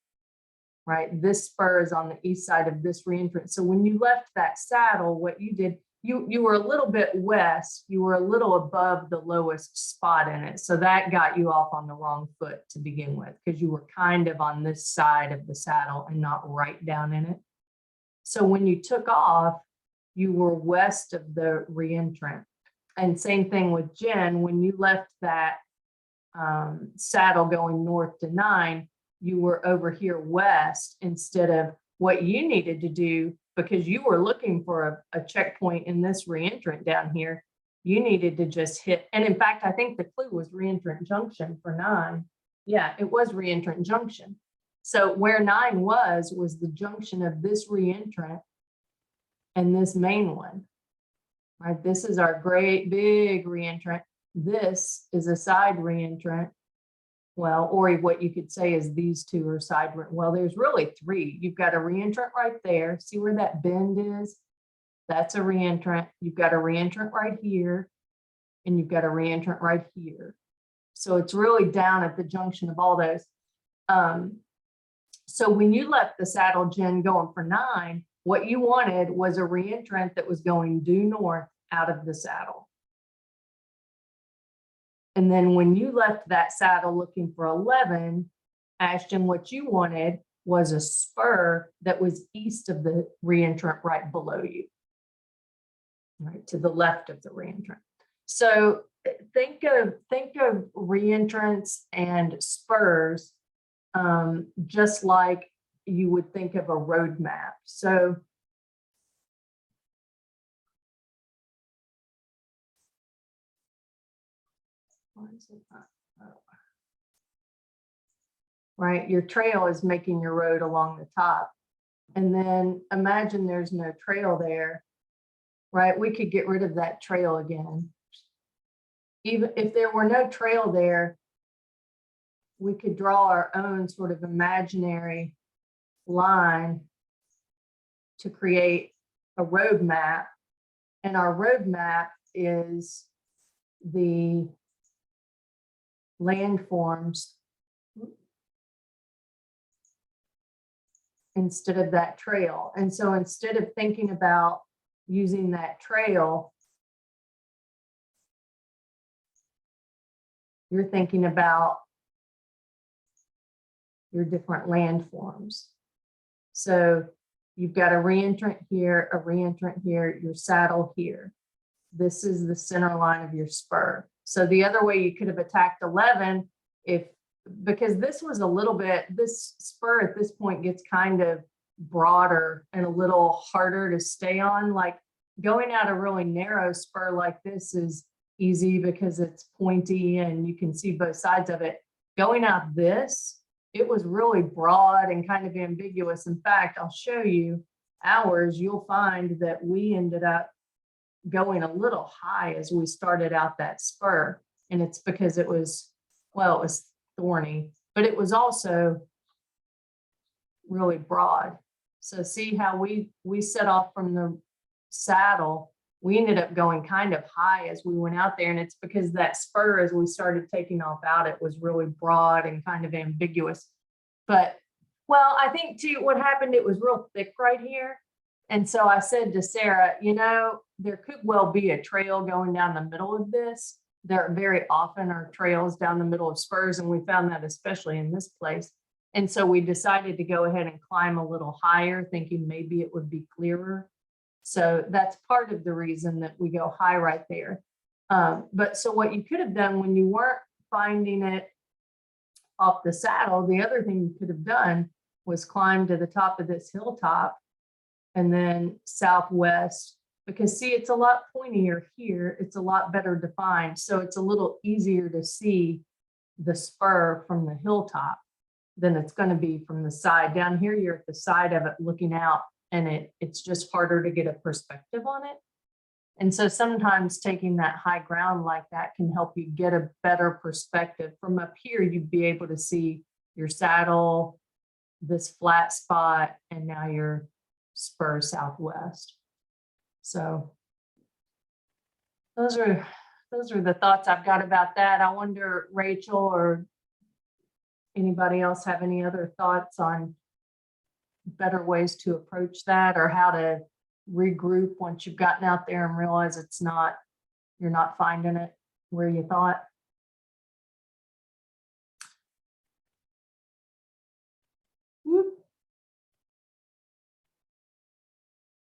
right? This spur is on the east side of this reentrant. So when you left that saddle, what you did, you were a little bit west, you were a little above the lowest spot in it. So that got you off on the wrong foot to begin with, because you were kind of on this side of the saddle and not right down in it. So when you took off, you were west of the reentrant. And same thing with Jen, when you left that saddle going north to 9, you were over here west instead of what you needed to do, because you were looking for a checkpoint in this reentrant down here. You needed to just hit, and in fact, I think the clue was reentrant junction for 9. Yeah, it was reentrant junction. So where 9 was the junction of this reentrant and this main one, right? This is our great big reentrant. This is a side reentrant. Well, or what you could say is these 2 are side. Well, there's really 3. You've got a reentrant right there. See where that bend is? That's a reentrant. You've got a reentrant right here, and you've got a reentrant right here. So it's really down at the junction of all those. So when you left the saddle, Jen, going for 9, what you wanted was a reentrant that was going due north out of the saddle. And then when you left that saddle looking for 11, Ashton, what you wanted was a spur that was east of the reentrant right below you, right to the left of the reentrant. So think of reentrants and spurs just like you would think of a road map. So why is it not? Oh. Right, your trail is making your road along the top. And then imagine there's no trail there, right? We could get rid of that trail again. Even if there were no trail there, we could draw our own sort of imaginary line to create a road map. And our road map is the landforms instead of that trail. And so instead of thinking about using that trail, you're thinking about your different landforms. So you've got a reentrant here, a reentrant here, your saddle here. This is the center line of your spur. So the other way you could have attacked 11, because this was a little bit, this spur at this point gets kind of broader and a little harder to stay on. Like going out a really narrow spur like this is easy because it's pointy and you can see both sides of it. Going out this, it was really broad and kind of ambiguous. In fact, I'll show you ours. You'll find that we ended up going a little high as we started out that spur. And it's because it was, well, it was thorny, but it was also really broad. So see how we set off from the saddle, we ended up going kind of high as we went out there. And it's because that spur, as we started taking off out, it was really broad and kind of ambiguous. But, well, I think too, what happened, it was real thick right here. And so I said to Sarah, you know, there could well be a trail going down the middle of this. There very often are trails down the middle of spurs, and we found that especially in this place. And so we decided to go ahead and climb a little higher, thinking maybe it would be clearer. So that's part of the reason that we go high right there. But so what you could have done when you weren't finding it off the saddle, the other thing you could have done was climb to the top of this hilltop and then southwest, because see, it's a lot pointier here. It's a lot better defined. So it's a little easier to see the spur from the hilltop than it's going to be from the side. Down here, you're at the side of it looking out, and it's just harder to get a perspective on it. And so sometimes taking that high ground like that can help you get a better perspective. From up here, you'd be able to see your saddle, this flat spot, and now your spur southwest. So those are the thoughts I've got about that. I wonder, Rachel or anybody else have any other thoughts on better ways to approach that, or how to regroup once you've gotten out there and realize you're not finding it where you thought? Whoop.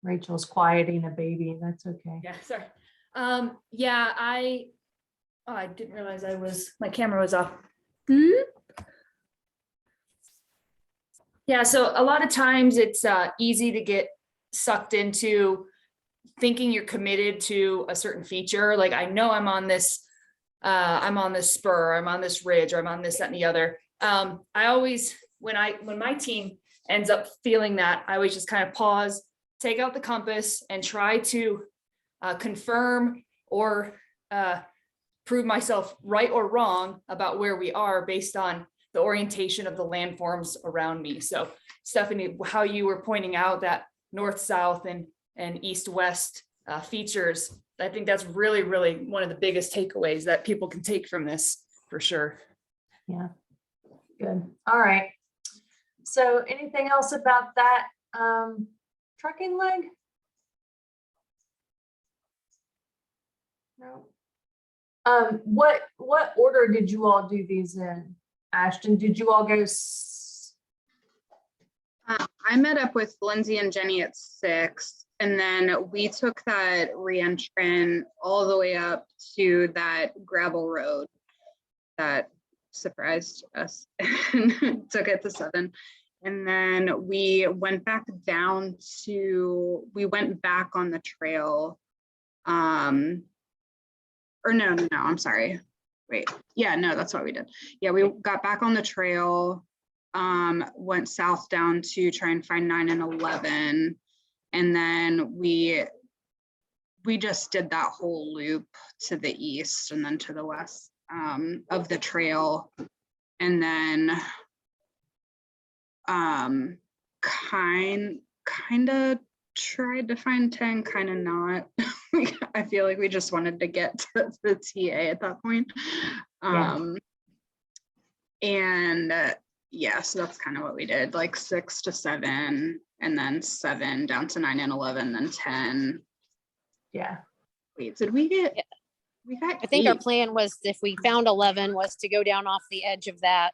Rachel's quieting a baby, and that's okay.
Yeah, sorry. Yeah, I didn't realize my camera was off. Yeah, so a lot of times it's easy to get sucked into thinking you're committed to a certain feature. Like, I know I'm on this spur, I'm on this ridge, or I'm on this, that, and the other. I always, when my team ends up feeling that, I always just kind of pause, take out the compass, and try to confirm or prove myself right or wrong about where we are based on the orientation of the landforms around me. So Stephanie, how you were pointing out that north-south and east-west features, I think that's really, really one of the biggest takeaways that people can take from this, for sure.
Yeah, good. All right. So anything else about that trucking leg? No. What order did you all do these in? Ashton, did you all go?
I met up with Lindsay and Jenny at 6, and then we took that reentrant all the way up to that gravel road that surprised us and took it to 7. And then we went back on the trail. Or no, I'm sorry. Wait, yeah, no, that's what we did. Yeah, we got back on the trail, went south down to try and find 9 and 11. And then we just did that whole loop to the east and then to the west of the trail. And then kind of tried to find 10, kind of not. I feel like we just wanted to get to the TA at that point.
Yeah.
And yeah, so that's kind of what we did, like 6 to 7, and then 7 down to 9 and 11, then 10.
Yeah.
Wait, did we get?
Yeah.
We got.
I think our
8.
plan was if we found 11 was to go down off the edge of that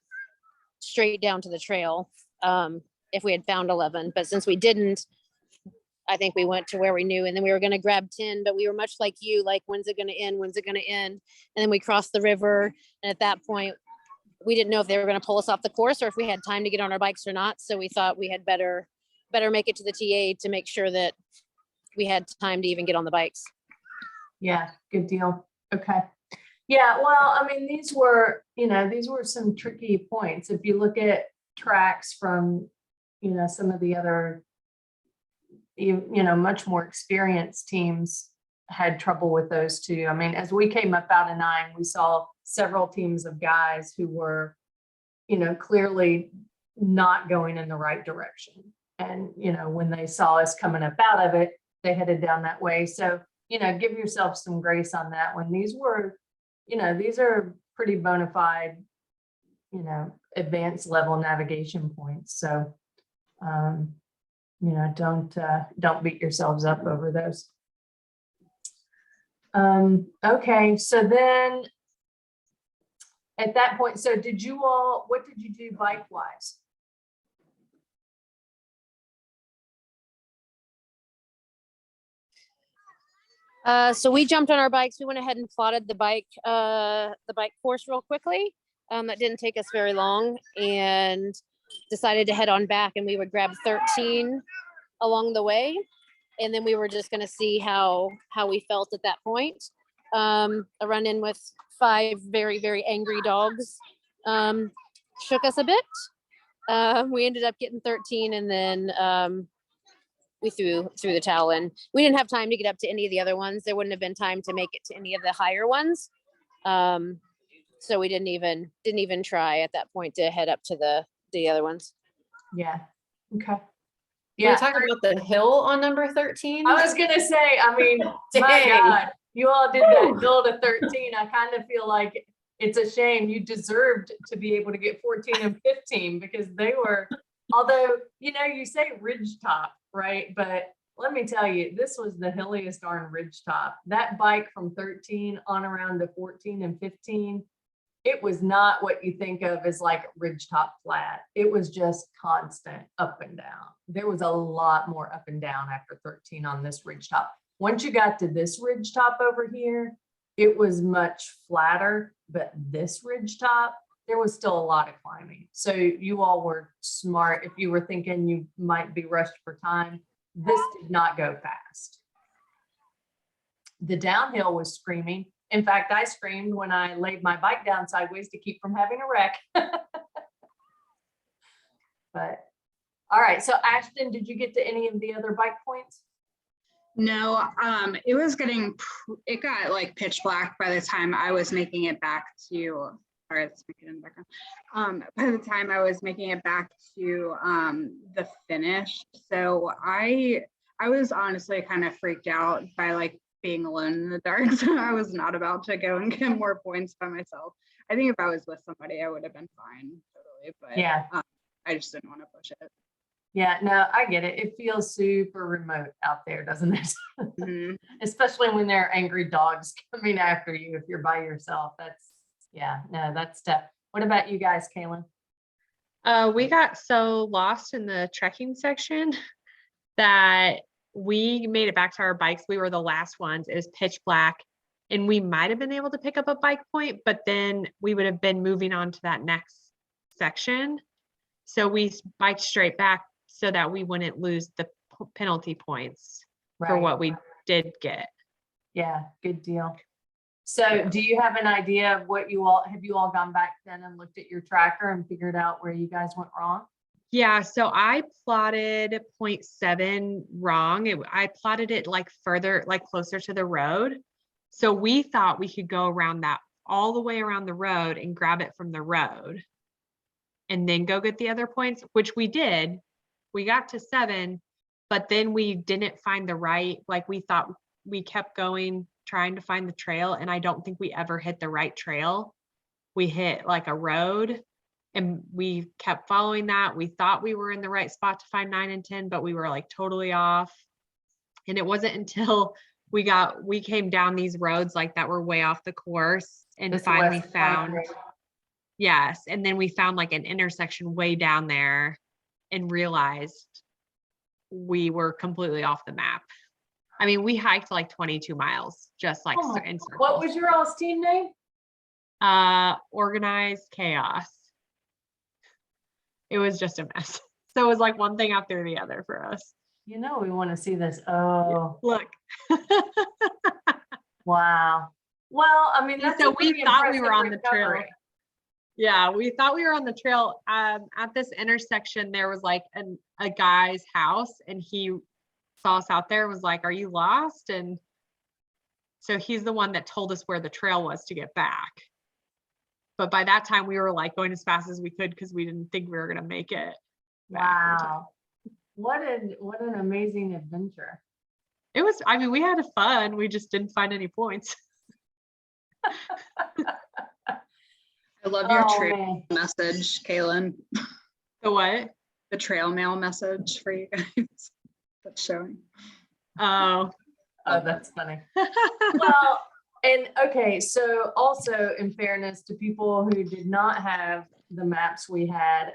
straight down to the trail. If we had found 11, but since we didn't, I think we went to where we knew, and then we were going to grab 10, but we were much like you, like, when's it going to end? When's it going to end? And then we crossed the river. And at that point, we didn't know if they were going to pull us off the course or if we had time to get on our bikes or not. So we thought we had better make it to the TA to make sure that we had time to even get on the bikes.
Yeah, good deal. Okay. Yeah, well, I mean, these were some tricky points. If you look at tracks from, some of the other, much more experienced teams had trouble with those too. I mean, as we came up out of 9, we saw several teams of guys who were, clearly not going in the right direction. And, when they saw us coming up out of it, they headed down that way. So, give yourself some grace on that one. These were, these are pretty bona fide, advanced level navigation points. So, don't beat yourselves up over those. Okay, so then at that point, so what did you do bike wise?
So we jumped on our bikes. We went ahead and plotted the bike course real quickly. That didn't take us very long, and decided to head on back, and we would grab 13 along the way. And then we were just going to see how we felt at that point. A run in with 5 very, very angry dogs shook us a bit. We ended up getting 13, and then we threw the towel in. We didn't have time to get up to any of the other ones. There wouldn't have been time to make it to any of the higher ones. So we didn't even try at that point to head up to the other ones.
Yeah. Okay.
Can we talk about the hill on number 13?
I was gonna say, I mean, my
Dang.
God, you all did that hill to 13. I kind of feel like it's a shame. You deserved to be able to get 14 and 15 because they were, although, you say ridge top, right? But let me tell you, this was the hilliest darn ridge top. That bike from 13 on around to 14 and 15, it was not what you think of as like ridge top flat. It was just constant up and down. There was a lot more up and down after 13 on this ridge top. Once you got to this ridge top over here, it was much flatter, but this ridge top, there was still a lot of climbing. So you all were smart. If you were thinking you might be rushed for time, this did not go fast. The downhill was screaming. In fact, I screamed when I laid my bike down sideways to keep from having a wreck. But all right. So Ashton, did you get to any of the other bike points?
No, it got like pitch black by the time I was making it back to, sorry, let's make it in the background. By the time I was making it back to the finish. So I was honestly kind of freaked out by like being alone in the dark. So I was not about to go and get more points by myself. I think if I was with somebody, I would have been fine, totally. But
yeah,
I just didn't want to push it.
Yeah, no, I get it. It feels super remote out there, doesn't it?
Mm-hmm.
Especially when there are angry dogs coming after you if you're by yourself. That's tough. What about you guys, Kaylin?
We got so lost in the trekking section that we made it back to our bikes. We were the last ones. It was pitch black, and we might have been able to pick up a bike point, but then we would have been moving on to that next section. So we biked straight back so that we wouldn't lose the penalty points for what we did get.
Yeah, good deal. So do you have an idea of what you all gone back then and looked at your tracker and figured out where you guys went wrong?
Yeah, so I plotted 0.7 wrong. I plotted it like further, like closer to the road. So we thought we could go around that all the way around the road and grab it from the road and then go get the other points, which we did. We got to 7, but then we didn't find the right, like we thought. We kept going, trying to find the trail, and I don't think we ever hit the right trail. We hit like a road, And we kept following that. We thought we were in the right spot to find 9 and 10, but we were like totally off. And it wasn't until we came down these roads like that were way off the course and
This
finally
West Plank
found,
Road.
yes. And then we found like an intersection way down there and realized we were completely off the map. I mean, we hiked like 22 miles, just like
Oh my-
in
What
circles.
was your all's team name?
Organized chaos. It was just a mess. So it was like one thing after the other for us.
You know, we want to see this. Oh,
Look.
wow. Well, I mean,
Yeah,
that's
so
a
we
pretty
thought we were
impressive
on the trail.
recovery.
Yeah, we thought we were on the trail. At this intersection, there was like a guy's house, and he saw us out there and was like, "Are you lost?" And so he's the one that told us where the trail was to get back. But by that time, we were like going as fast as we could because we didn't think we were gonna make it back in time.
Wow. What an amazing adventure.
It was, I mean, we had fun. We just didn't find any points.
I love your
Oh,
trail
man.
message, Kaylin.
The what?
The trail mail message for you guys. That's showing.
Oh.
Oh, that's funny. Well, and okay, so also in fairness to people who did not have the maps we had,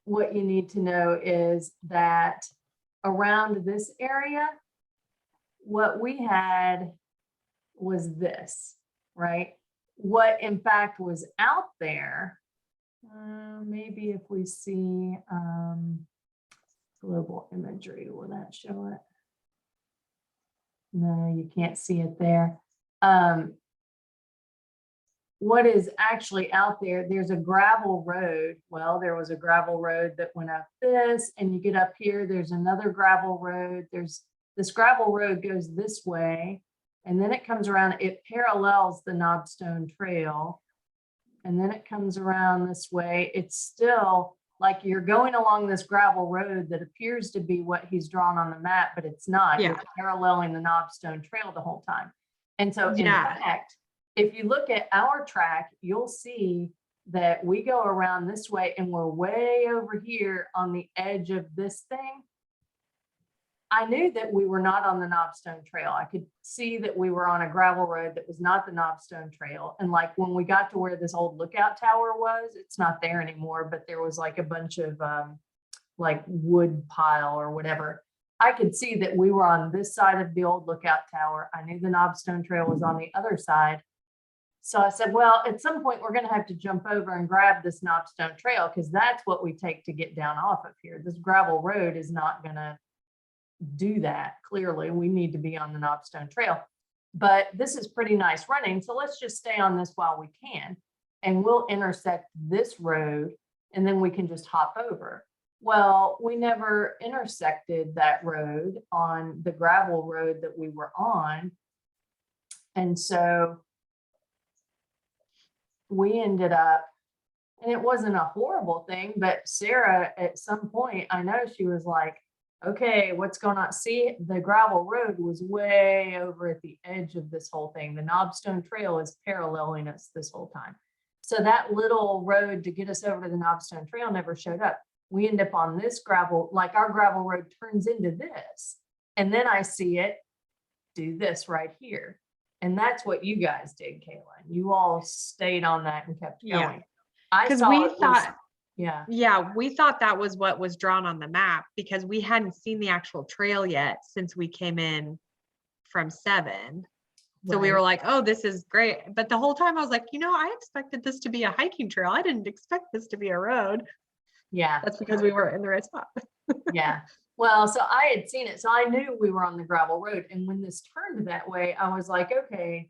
what you need to know is that around this area, what we had was this, right? What in fact was out there, maybe if we see global imagery, will that show it? No, you can't see it there. What is actually out there, there's a gravel road. Well, there was a gravel road that went up this, and you get up here, there's another gravel road. There's this gravel road goes this way, and then it comes around, it parallels the Knobstone Trail. And then it comes around this way. It's still like you're going along this gravel road that appears to be what he's drawn on the map, but it's not.
Yeah.
You're paralleling the Knobstone Trail the whole time. And so in
Yeah.
fact, if you look at our track, you'll see that we go around this way and we're way over here on the edge of this thing. I knew that we were not on the Knobstone Trail. I could see that we were on a gravel road that was not the Knobstone Trail. And like when we got to where this old lookout tower was, it's not there anymore, but there was like a bunch of like wood pile or whatever. I could see that we were on this side of the old lookout tower. I knew the Knobstone Trail was on the other side. So I said, well, at some point we're going to have to jump over and grab this Knobstone Trail because that's what we take to get down off of here. This gravel road is not going to do that. Clearly, we need to be on the Knobstone Trail. But this is pretty nice running. So let's just stay on this while we can. And we'll intersect this road and then we can just hop over. Well, we never intersected that road on the gravel road that we were on. And so we ended up, and it wasn't a horrible thing, but Sarah at some point, I know she was like, okay, what's going on? See, the gravel road was way over at the edge of this whole thing. The Knobstone Trail is paralleling us this whole time. So that little road to get us over to the Knobstone Trail never showed up. We end up on this gravel, like our gravel road turns into this. And then I see it do this right here. And that's what you guys did, Kaylin. You all stayed on that and kept
Yeah.
going. I
Because
saw
we
it was-
thought,
yeah.
yeah, we thought that was what was drawn on the map because we hadn't seen the actual trail yet since we came in from 7. So we
Right.
were like, oh, this is great. But the whole time I was like, I expected this to be a hiking trail. I didn't expect this to be a road.
Yeah.
That's because we were in the right spot.
Yeah. Well, so I had seen it. So I knew we were on the gravel road. And when this turned that way, I was like, okay,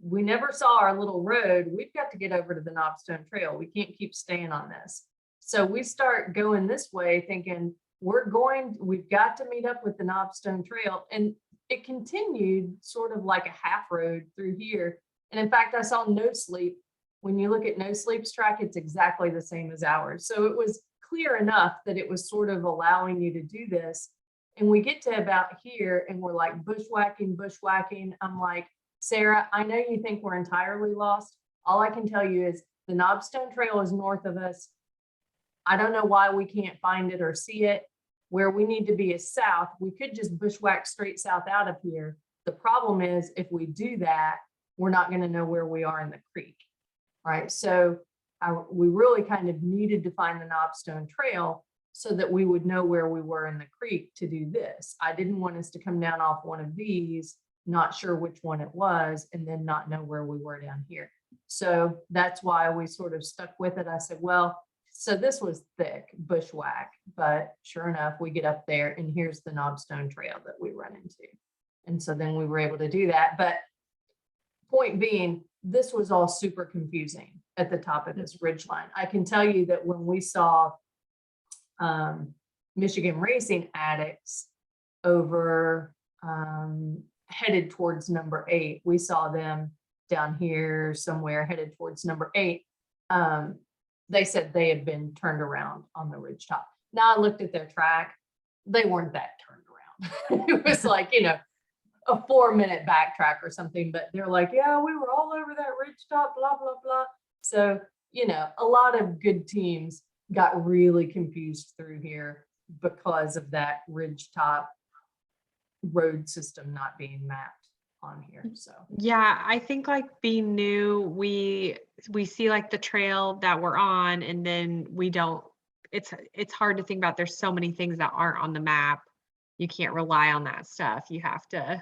we never saw our little road. We've got to get over to the Knobstone Trail. We can't keep staying on this. So we start going this way thinking we've got to meet up with the Knobstone Trail. And it continued sort of like a half road through here. And in fact, I saw No Sleep. When you look at No Sleep's track, it's exactly the same as ours. So it was clear enough that it was sort of allowing you to do this. And we get to about here and we're like bushwhacking. I'm like, Sarah, I know you think we're entirely lost. All I can tell you is The Knobstone Trail is north of us. I don't know why we can't find it or see it. Where we need to be is south. We could just bushwhack straight south out of here. The problem is if we do that, we're not going to know where we are in the creek, right? So we really kind of needed to find the Knobstone Trail so that we would know where we were in the creek to do this. I didn't want us to come down off one of these, not sure which one it was, and then not know where we were down here. So that's why we sort of stuck with it. I said, well, so this was thick bushwhack, but sure enough, we get up there and here's the Knobstone Trail that we run into. And so then we were able to do that. But point being, this was all super confusing at the top of this ridge line. I can tell you that when we saw Michigan Racing Addicts over headed towards number 8, we saw them down here somewhere headed towards number 8. They said they had been turned around on the ridge top. Now I looked at their track, they weren't that turned around. It was like, you know, a 4-minute backtrack or something, but they're like, yeah, we were all over that ridge top, blah, blah, blah. So, you know, a lot of good teams got really confused through here because of that ridge top road system not being mapped on here. So
Yeah, I think like being new, we see like the trail that we're on, and then we don't, it's hard to think about. There's so many things that aren't on the map. You can't rely on that stuff. You have to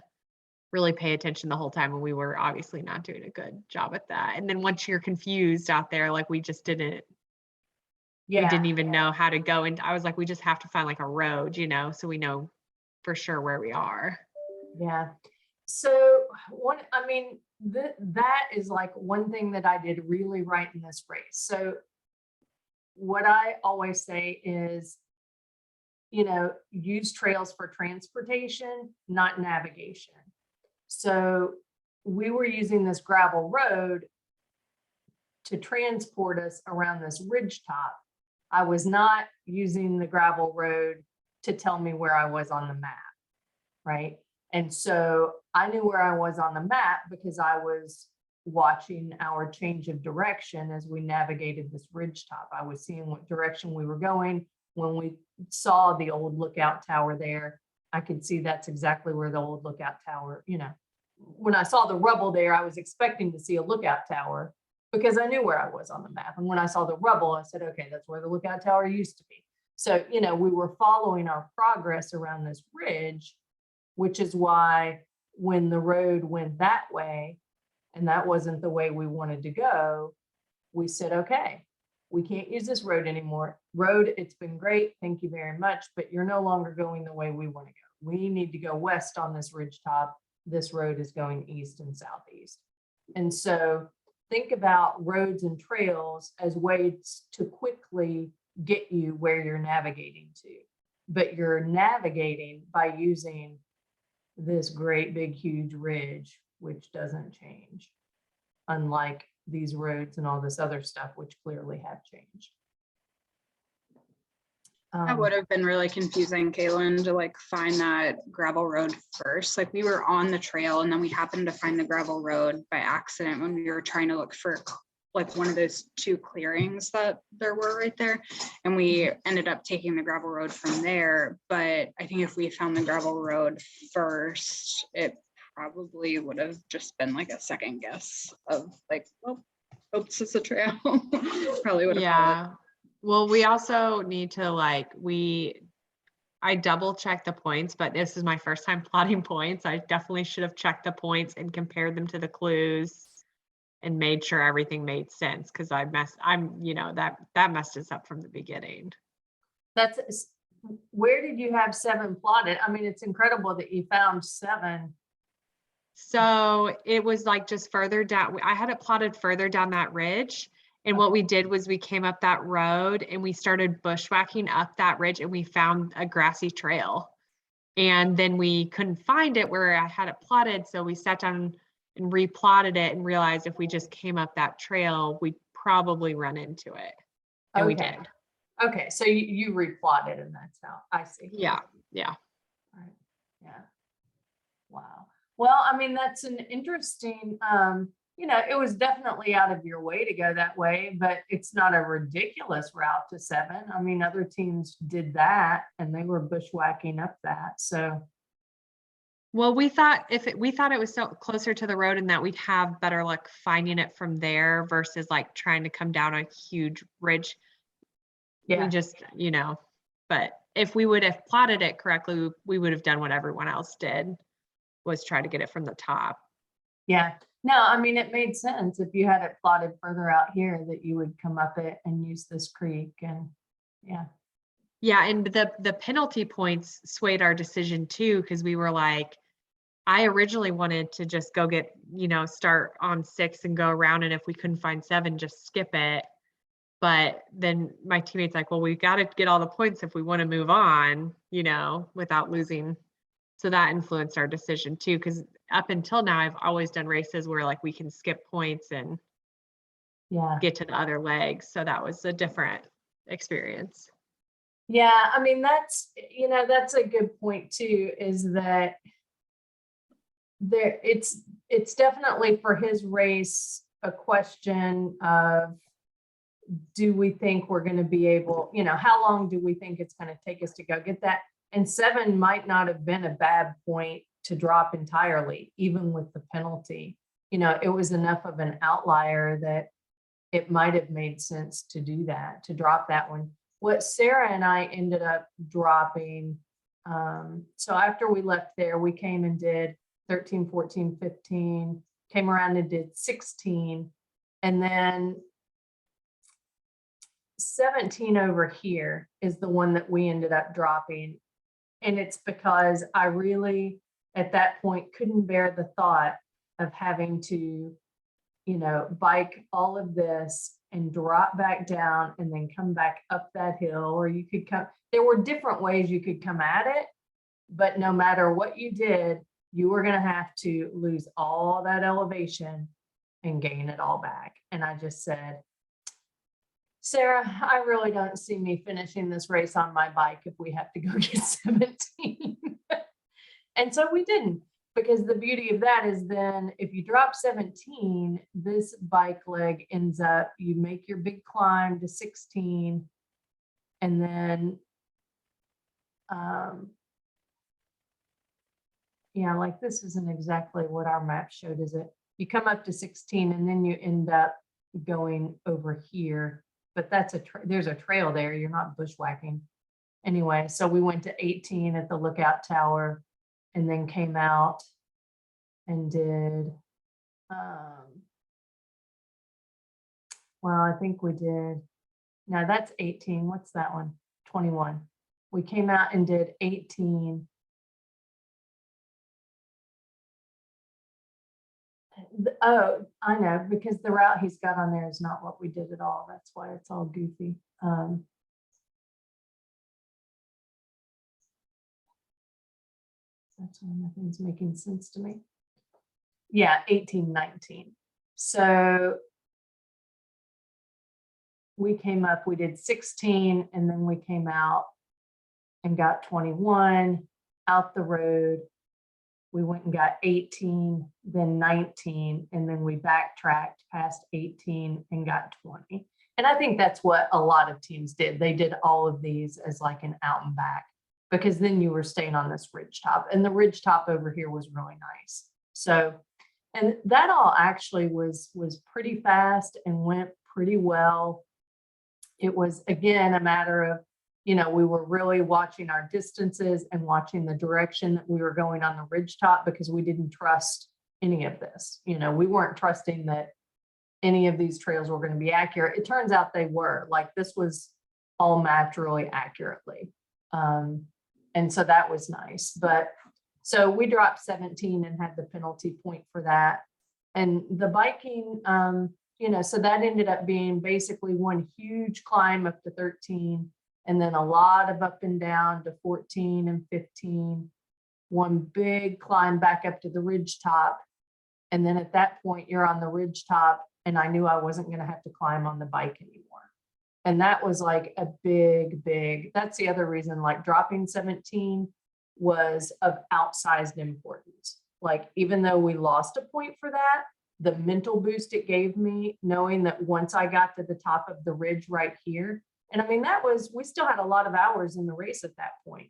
really pay attention the whole time, and we were obviously not doing a good job at that. And then once you're confused out there, like we just didn't, we didn't even know how to go. And I was like, we just have to find like a road, you know, so we know for sure where we are.
yeah. So I mean, that is like one thing that I did really right in this race. So what I always say is, you know, use trails for transportation, not navigation. So we were using this gravel road to transport us around this ridge top. I was not using the gravel road to tell me where I was on the map, right? And so I knew where I was on the map because I was watching our change of direction as we navigated this ridge top. I was seeing what direction we were going. When we saw the old lookout tower there, I could see that's exactly where the old lookout tower, you know, when I saw the rubble there, I was expecting to see a lookout tower because I knew where I was on the map. And when I saw the rubble, I said, okay, that's where the lookout tower used to be. So, you know, we were following our progress around this ridge, which is why when the road went that way, and that wasn't the way we wanted to go, we said, okay, we can't use this road anymore. Road, it's been great, thank you very much, but you're no longer going the way we want to go. We need to go west on this ridge top. This road is going east and southeast. And so think about roads and trails as ways to quickly get you where you're navigating to, but you're navigating by using this great big huge ridge, which doesn't change, unlike these roads and all this other stuff, which clearly have changed.
That would have been really confusing, Kaylin, to like find that gravel road first. Like we were on the trail and then we happened to find the gravel road by accident when we were trying to look for like one of those 2 clearings that there were right there. And we ended up taking the gravel road from there. But I think if we found the gravel road first, it probably would have just been like a second guess of like, oh, oops, it's a trail. Probably would have.
Yeah. Well, we also need to like, I double checked the points, but this is my first time plotting points. I definitely should have checked the points and compared them to the clues and made sure everything made sense. Cause you know, that messed us up from the beginning.
Where did you have 7 plotted? I mean, it's incredible that you found 7.
So it was like just further down. I had it plotted further down that ridge. And what we did was we came up that road and we started bushwhacking up that ridge and we found a grassy trail. And then we couldn't find it where I had it plotted. So we sat down and replotted it and realized if we just came up that trail, we'd probably run into it. And we did.
Okay, so you replotted and that's how I see.
Yeah, yeah.
All right. Yeah. Wow. Well, I mean, that's an interesting, you know, it was definitely out of your way to go that way, but it's not a ridiculous route to 7. I mean, other teams did that and they were bushwhacking up that. So
Well, we thought we thought it was so closer to the road and that we'd have better luck finding it from there versus like trying to come down a huge ridge.
yeah.
We just, but if we would have plotted it correctly, we would have done what everyone else did, was try to get it from the top.
Yeah, no, I mean, it made sense if you had it plotted further out here that you would come up it and use this creek and yeah.
Yeah, and the penalty points swayed our decision too, because we were like, I originally wanted to just go get, start on 6 and go around, and if we couldn't find 7, just skip it. But then my teammate's like, well, we got to get all the points if we want to move on, without losing. So that influenced our decision too, because up until now, I've always done races where like we can skip points and
Yeah.
get to the other legs. So that was a different experience.
Yeah, I mean, that's a good point too, is that it's definitely for his race a question of, do we think we're going to be able, how long do we think it's going to take us to go get that? And 7 might not have been a bad point to drop entirely, even with the penalty. It was enough of an outlier that it might have made sense to do that, to drop that one. What Sarah and I ended up dropping, so after we left there, we came and did 13, 14, 15, came around and did 16, and then 17 over here is the one that we ended up dropping. And it's because I really, at that point, couldn't bear the thought of having to, bike all of this and drop back down and then come back up that hill. Or you could there were different ways you could come at it, but no matter what you did, you were going to have to lose all that elevation and gain it all back. And I just said, Sarah, I really don't see me finishing this race on my bike if we have to go get 17. And so we didn't, because the beauty of that is then if you drop 17, this bike leg ends up, you make your big climb to 16, and then, yeah, like this isn't exactly what our map showed, is it? You come up to 16 and then you end up going over here. But that's there's a trail there. You're not bushwhacking. Anyway, so we went to 18 at the lookout tower and then came out and did, well, I think we did, no, that's 18. What's that one? 21. We came out and did 18. Oh, I know, because the route he's got on there is not what we did at all. That's why it's all goofy. That's why nothing's making sense to me. Yeah, 18, 19. So we came up, we did 16, and then we came out and got 21 out the road. We went and got 18, then 19, and then we backtracked past 18 and got 20. And I think that's what a lot of teams did. They did all of these as like an out and back, because then you were staying on this ridge top, and the ridge top over here was really nice. So, and that all actually was pretty fast and went pretty well. It was, again, a matter of, we were really watching our distances and watching the direction that we were going on the ridge top, because we didn't trust any of this. We weren't trusting that any of these trails were going to be accurate. It turns out they were. Like, this was all mapped really accurately. And so that was nice. But so we dropped 17 and had the penalty point for that. And the biking, so that ended up being basically one huge climb up to 13. And then a lot of up and down to 14 and 15, one big climb back up to the ridge top. And then at that point, you're on the ridge top, and I knew I wasn't going to have to climb on the bike anymore. And that was like a big, that's the other reason, like dropping 17 was of outsized importance. Like, even though we lost a point for that, the mental boost it gave me, knowing that once I got to the top of the ridge right here, and I mean, we still had a lot of hours in the race at that point,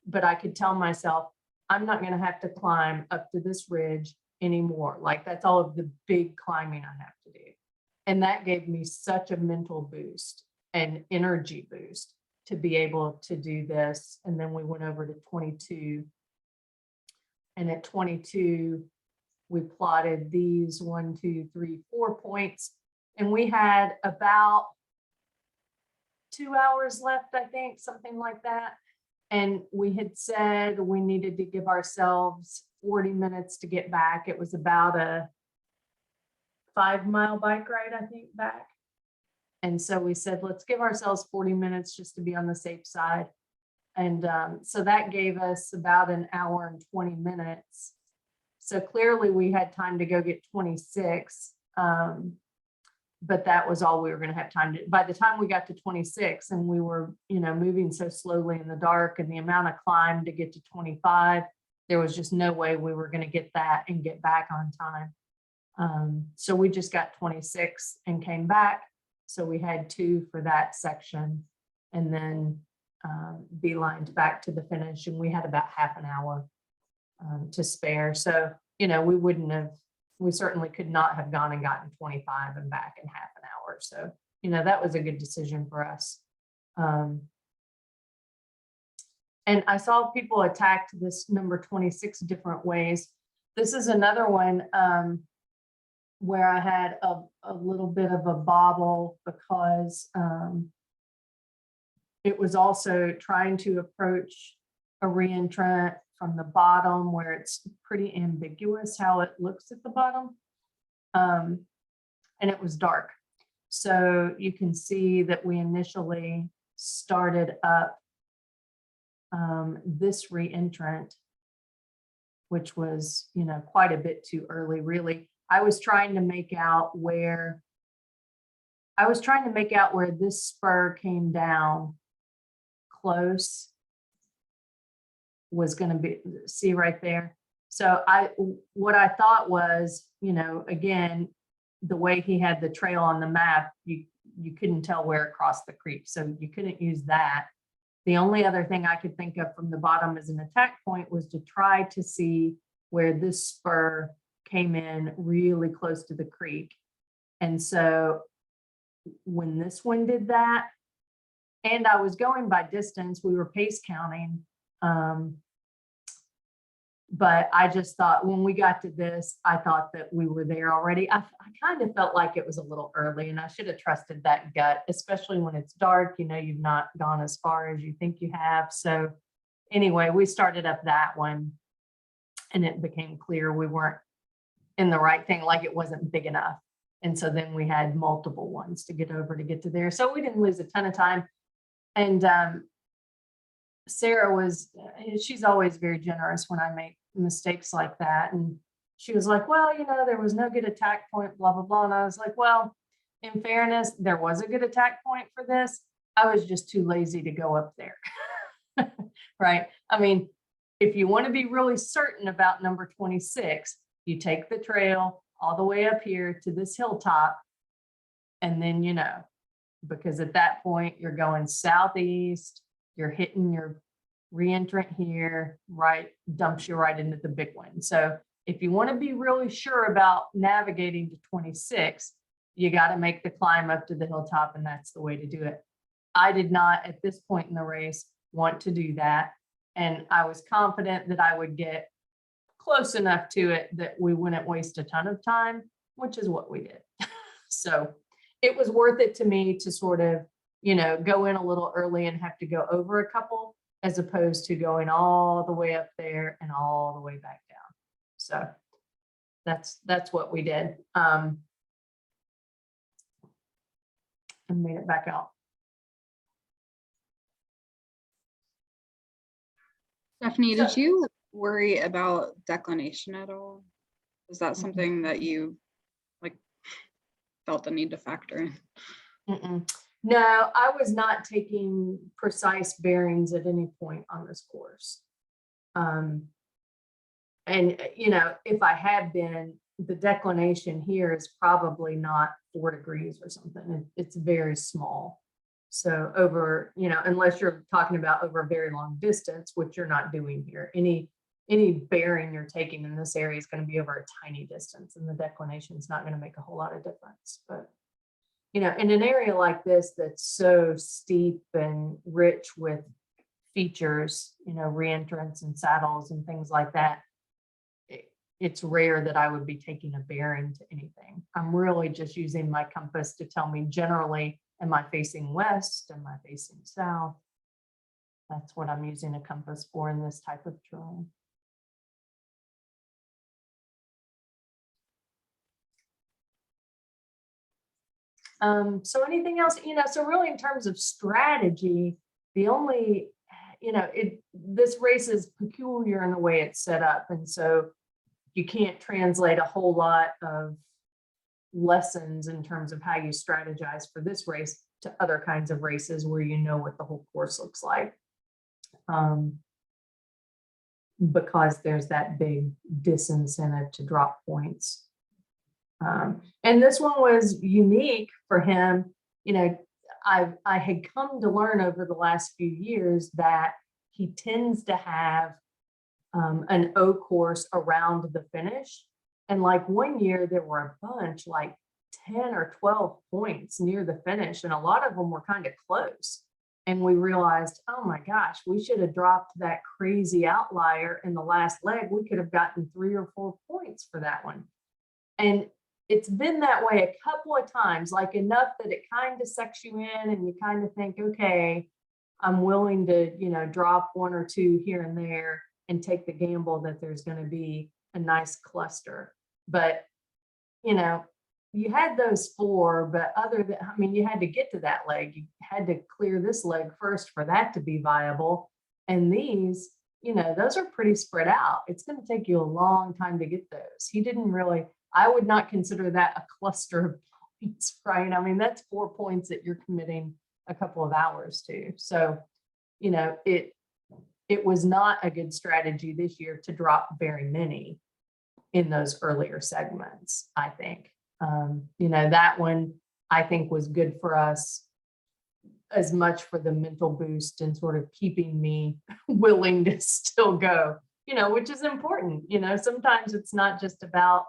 but I could tell myself, I'm not going to have to climb up to this ridge anymore. Like, that's all of the big climbing I have to do. And that gave me such a mental boost and energy boost to be able to do this. And then we went over to 22. And at 22, we plotted these 1, 2, 3, 4 points. And we had about 2 hours left, I think, something like that. And we had said we needed to give ourselves 40 minutes to get back. It was about a 5-mile bike ride, I think, back. And so we said, let's give ourselves 40 minutes just to be on the safe side. And so that gave us about an hour and 20 minutes. So clearly we had time to go get 26. But that was all we were going to have time to. By the time we got to 26 and we were, moving so slowly in the dark, and the amount of climb to get to 25, there was just no way we were going to get that and get back on time. So we just got 26 and came back. So we had 2 for that section, and then beelined back to the finish, and we had about half an hour to spare. So, we certainly could not have gone and gotten 25 and back in half an hour. So, that was a good decision for us. And I saw people attacked this number 26 different ways. This is another one where I had a little bit of a bobble, because it was also trying to approach a reentrant from the bottom, where it's pretty ambiguous how it looks at the bottom. And it was dark. So you can see that we initially started up this reentrant, which was, quite a bit too early, really. I was trying to make out where this spur came down close was going to be, see right there. So what I thought was, again, the way he had the trail on the map, you couldn't tell where it crossed the creek. So you couldn't use that. The only other thing I could think of from the bottom as an attack point was to try to see where this spur came in really close to the creek. And so when this one did that, and I was going by distance, we were pace counting. But I just thought when we got to this, I thought that we were there already. I kind of felt like it was a little early, and I should have trusted that gut, especially when it's dark, you've not gone as far as you think you have. So anyway, we started up that one, and it became clear we weren't in the right thing, like it wasn't big enough. And so then we had multiple ones to get over to get to there. So we didn't lose a ton of time. And Sarah she's always very generous when I make mistakes like that. And she was like, well, there was no good attack point, blah, blah, blah. And I was like, well, in fairness, there was a good attack point for this. I was just too lazy to go up there. Right. I mean, if you want to be really certain about number 26, you take the trail all the way up here to this hilltop. And then, because at that point you're going southeast, you're hitting your reentrant here, right, dumps you right into the big one. So if you want to be really sure about navigating to 26, you got to make the climb up to the hilltop, and that's the way to do it. I did not, at this point in the race, want to do that. And I was confident that I would get close enough to it that we wouldn't waste a ton of time, which is what we did. So it was worth it to me to sort of, go in a little early and have to go over a couple, as opposed to going all the way up there and all the way back down. So that's what we did. And made it back out.
Stephanie, did you worry about declination at all? Is that something that you felt the need to factor in?
No, I was not taking precise bearings at any point on this course. And if I had been, the declination here is probably not 4 degrees or something. It's very small. So over, unless you're talking about over a very long distance, which you're not doing here, any bearing you're taking in this area is going to be over a tiny distance, and the declination is not going to make a whole lot of difference. But, in an area like this that's so steep and rich with features, reentrance and saddles and things like that, it's rare that I would be taking a bearing to anything. I'm really just using my compass to tell me generally, am I facing west? Am I facing south? That's what I'm using a compass for in this type of terrain. So anything else, so really in terms of strategy, the only, this race is peculiar in the way it's set up. And so you can't translate a whole lot of lessons in terms of how you strategize for this race to other kinds of races where you know what the whole course looks like. Because there's that big disincentive to drop points. And this one was unique for him. I had come to learn over the last few years that he tends to have an O course around the finish. And like one year there were a bunch, like 10 or 12 points near the finish, and a lot of them were kind of close. And we realized, oh my gosh, we should have dropped that crazy outlier in the last leg. We could have gotten 3 or 4 points for that one. And it's been that way a couple of times, like enough that it kind of sucks you in and you kind of think, okay, I'm willing to, drop 1 or 2 here and there and take the gamble that there's going to be a nice cluster. But, you had those 4, but you had to get to that leg. You had to clear this leg first for that to be viable. And these, those are pretty spread out. It's going to take you a long time to get those. He didn't really, I would not consider that a cluster of points, right? That's 4 points that you're committing a couple of hours to. So, it was not a good strategy this year to drop very many in those earlier segments, I think. That one I think was good for us as much for the mental boost and sort of keeping me willing to still go, which is important. Sometimes it's not just about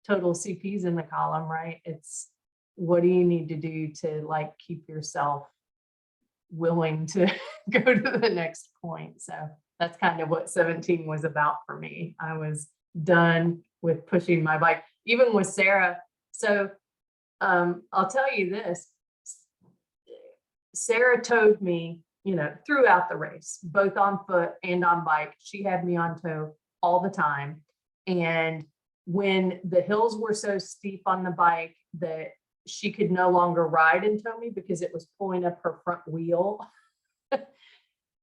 total CPs in the column, right? It's what do you need to do to keep yourself willing to go to the next point. So that's kind of what 17 was about for me. I was done with pushing my bike, even with Sarah. So I'll tell you this, Sarah towed me, throughout the race, both on foot and on bike. She had me on tow all the time. And when the hills were so steep on the bike that she could no longer ride and tow me because it was pulling up her front wheel,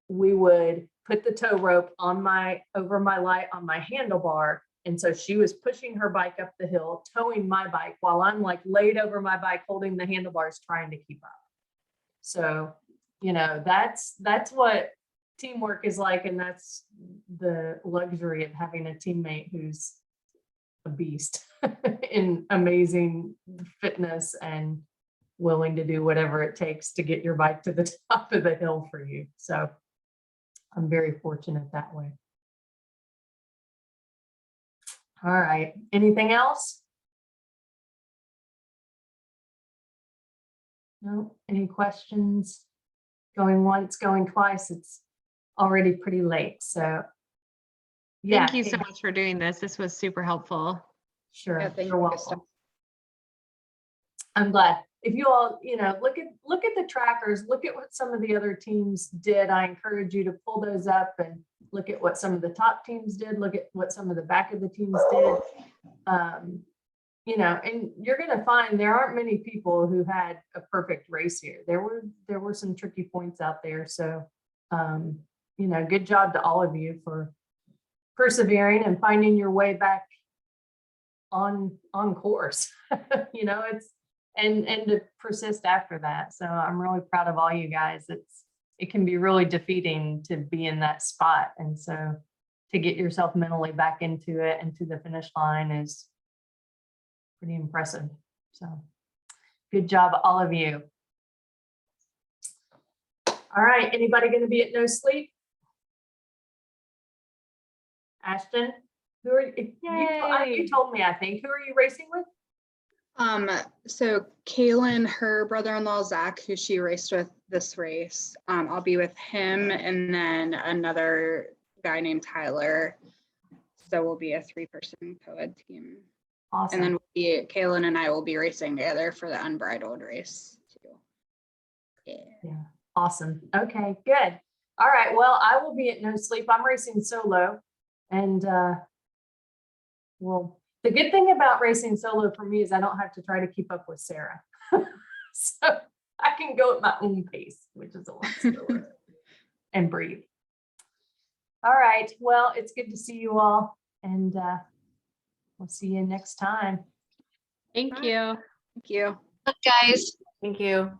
we would put the tow rope over my light on my handlebar. And so she was pushing her bike up the hill, towing my bike while I'm laid over my bike, holding the handlebars, trying to keep up. So, that's what teamwork is like. And that's the luxury of having a teammate who's a beast in amazing fitness and willing to do whatever it takes to get your bike to the top of the hill for you. So I'm very fortunate that way. All right, anything else? No, any questions? Going once, going twice, it's already pretty late. So yeah.
Thank you so much for doing this. This was super helpful.
Sure,
Yeah, thank
you're
you,
welcome.
Krista.
I'm glad. If you all, look at the trackers, look at what some of the other teams did. I encourage you to pull those up and look at what some of the top teams did, look at what some of the back of the teams did. And you're going to find there aren't many people who had a perfect race here. There were some tricky points out there. So, good job to all of you for persevering and finding your way back on course. And to persist after that. So I'm really proud of all you guys. It can be really defeating to be in that spot. And so to get yourself mentally back into it and to the finish line is pretty impressive. So good job, all of you. All right, anybody going to be at no sleep? Ashton, who are you told me, I think, who are you racing with?
So Kaylin, her brother-in-law Zach, who she raced with this race, I'll be with him, and then another guy named Tyler. So we'll be a 3-person co-ed team.
Awesome.
And then Kaylin and I will be racing together for the unbridled race too. Yeah.
Awesome. Okay, good. All right. Well, I will be at no sleep. I'm racing solo. And well, the good thing about racing solo for me is I don't have to try to keep up with Sarah. So I can go at my own pace, which is a lot slower, and breathe. All right. Well, it's good to see you all. And we'll see you next time.
Thank you.
Thank you.
Guys. Thank you.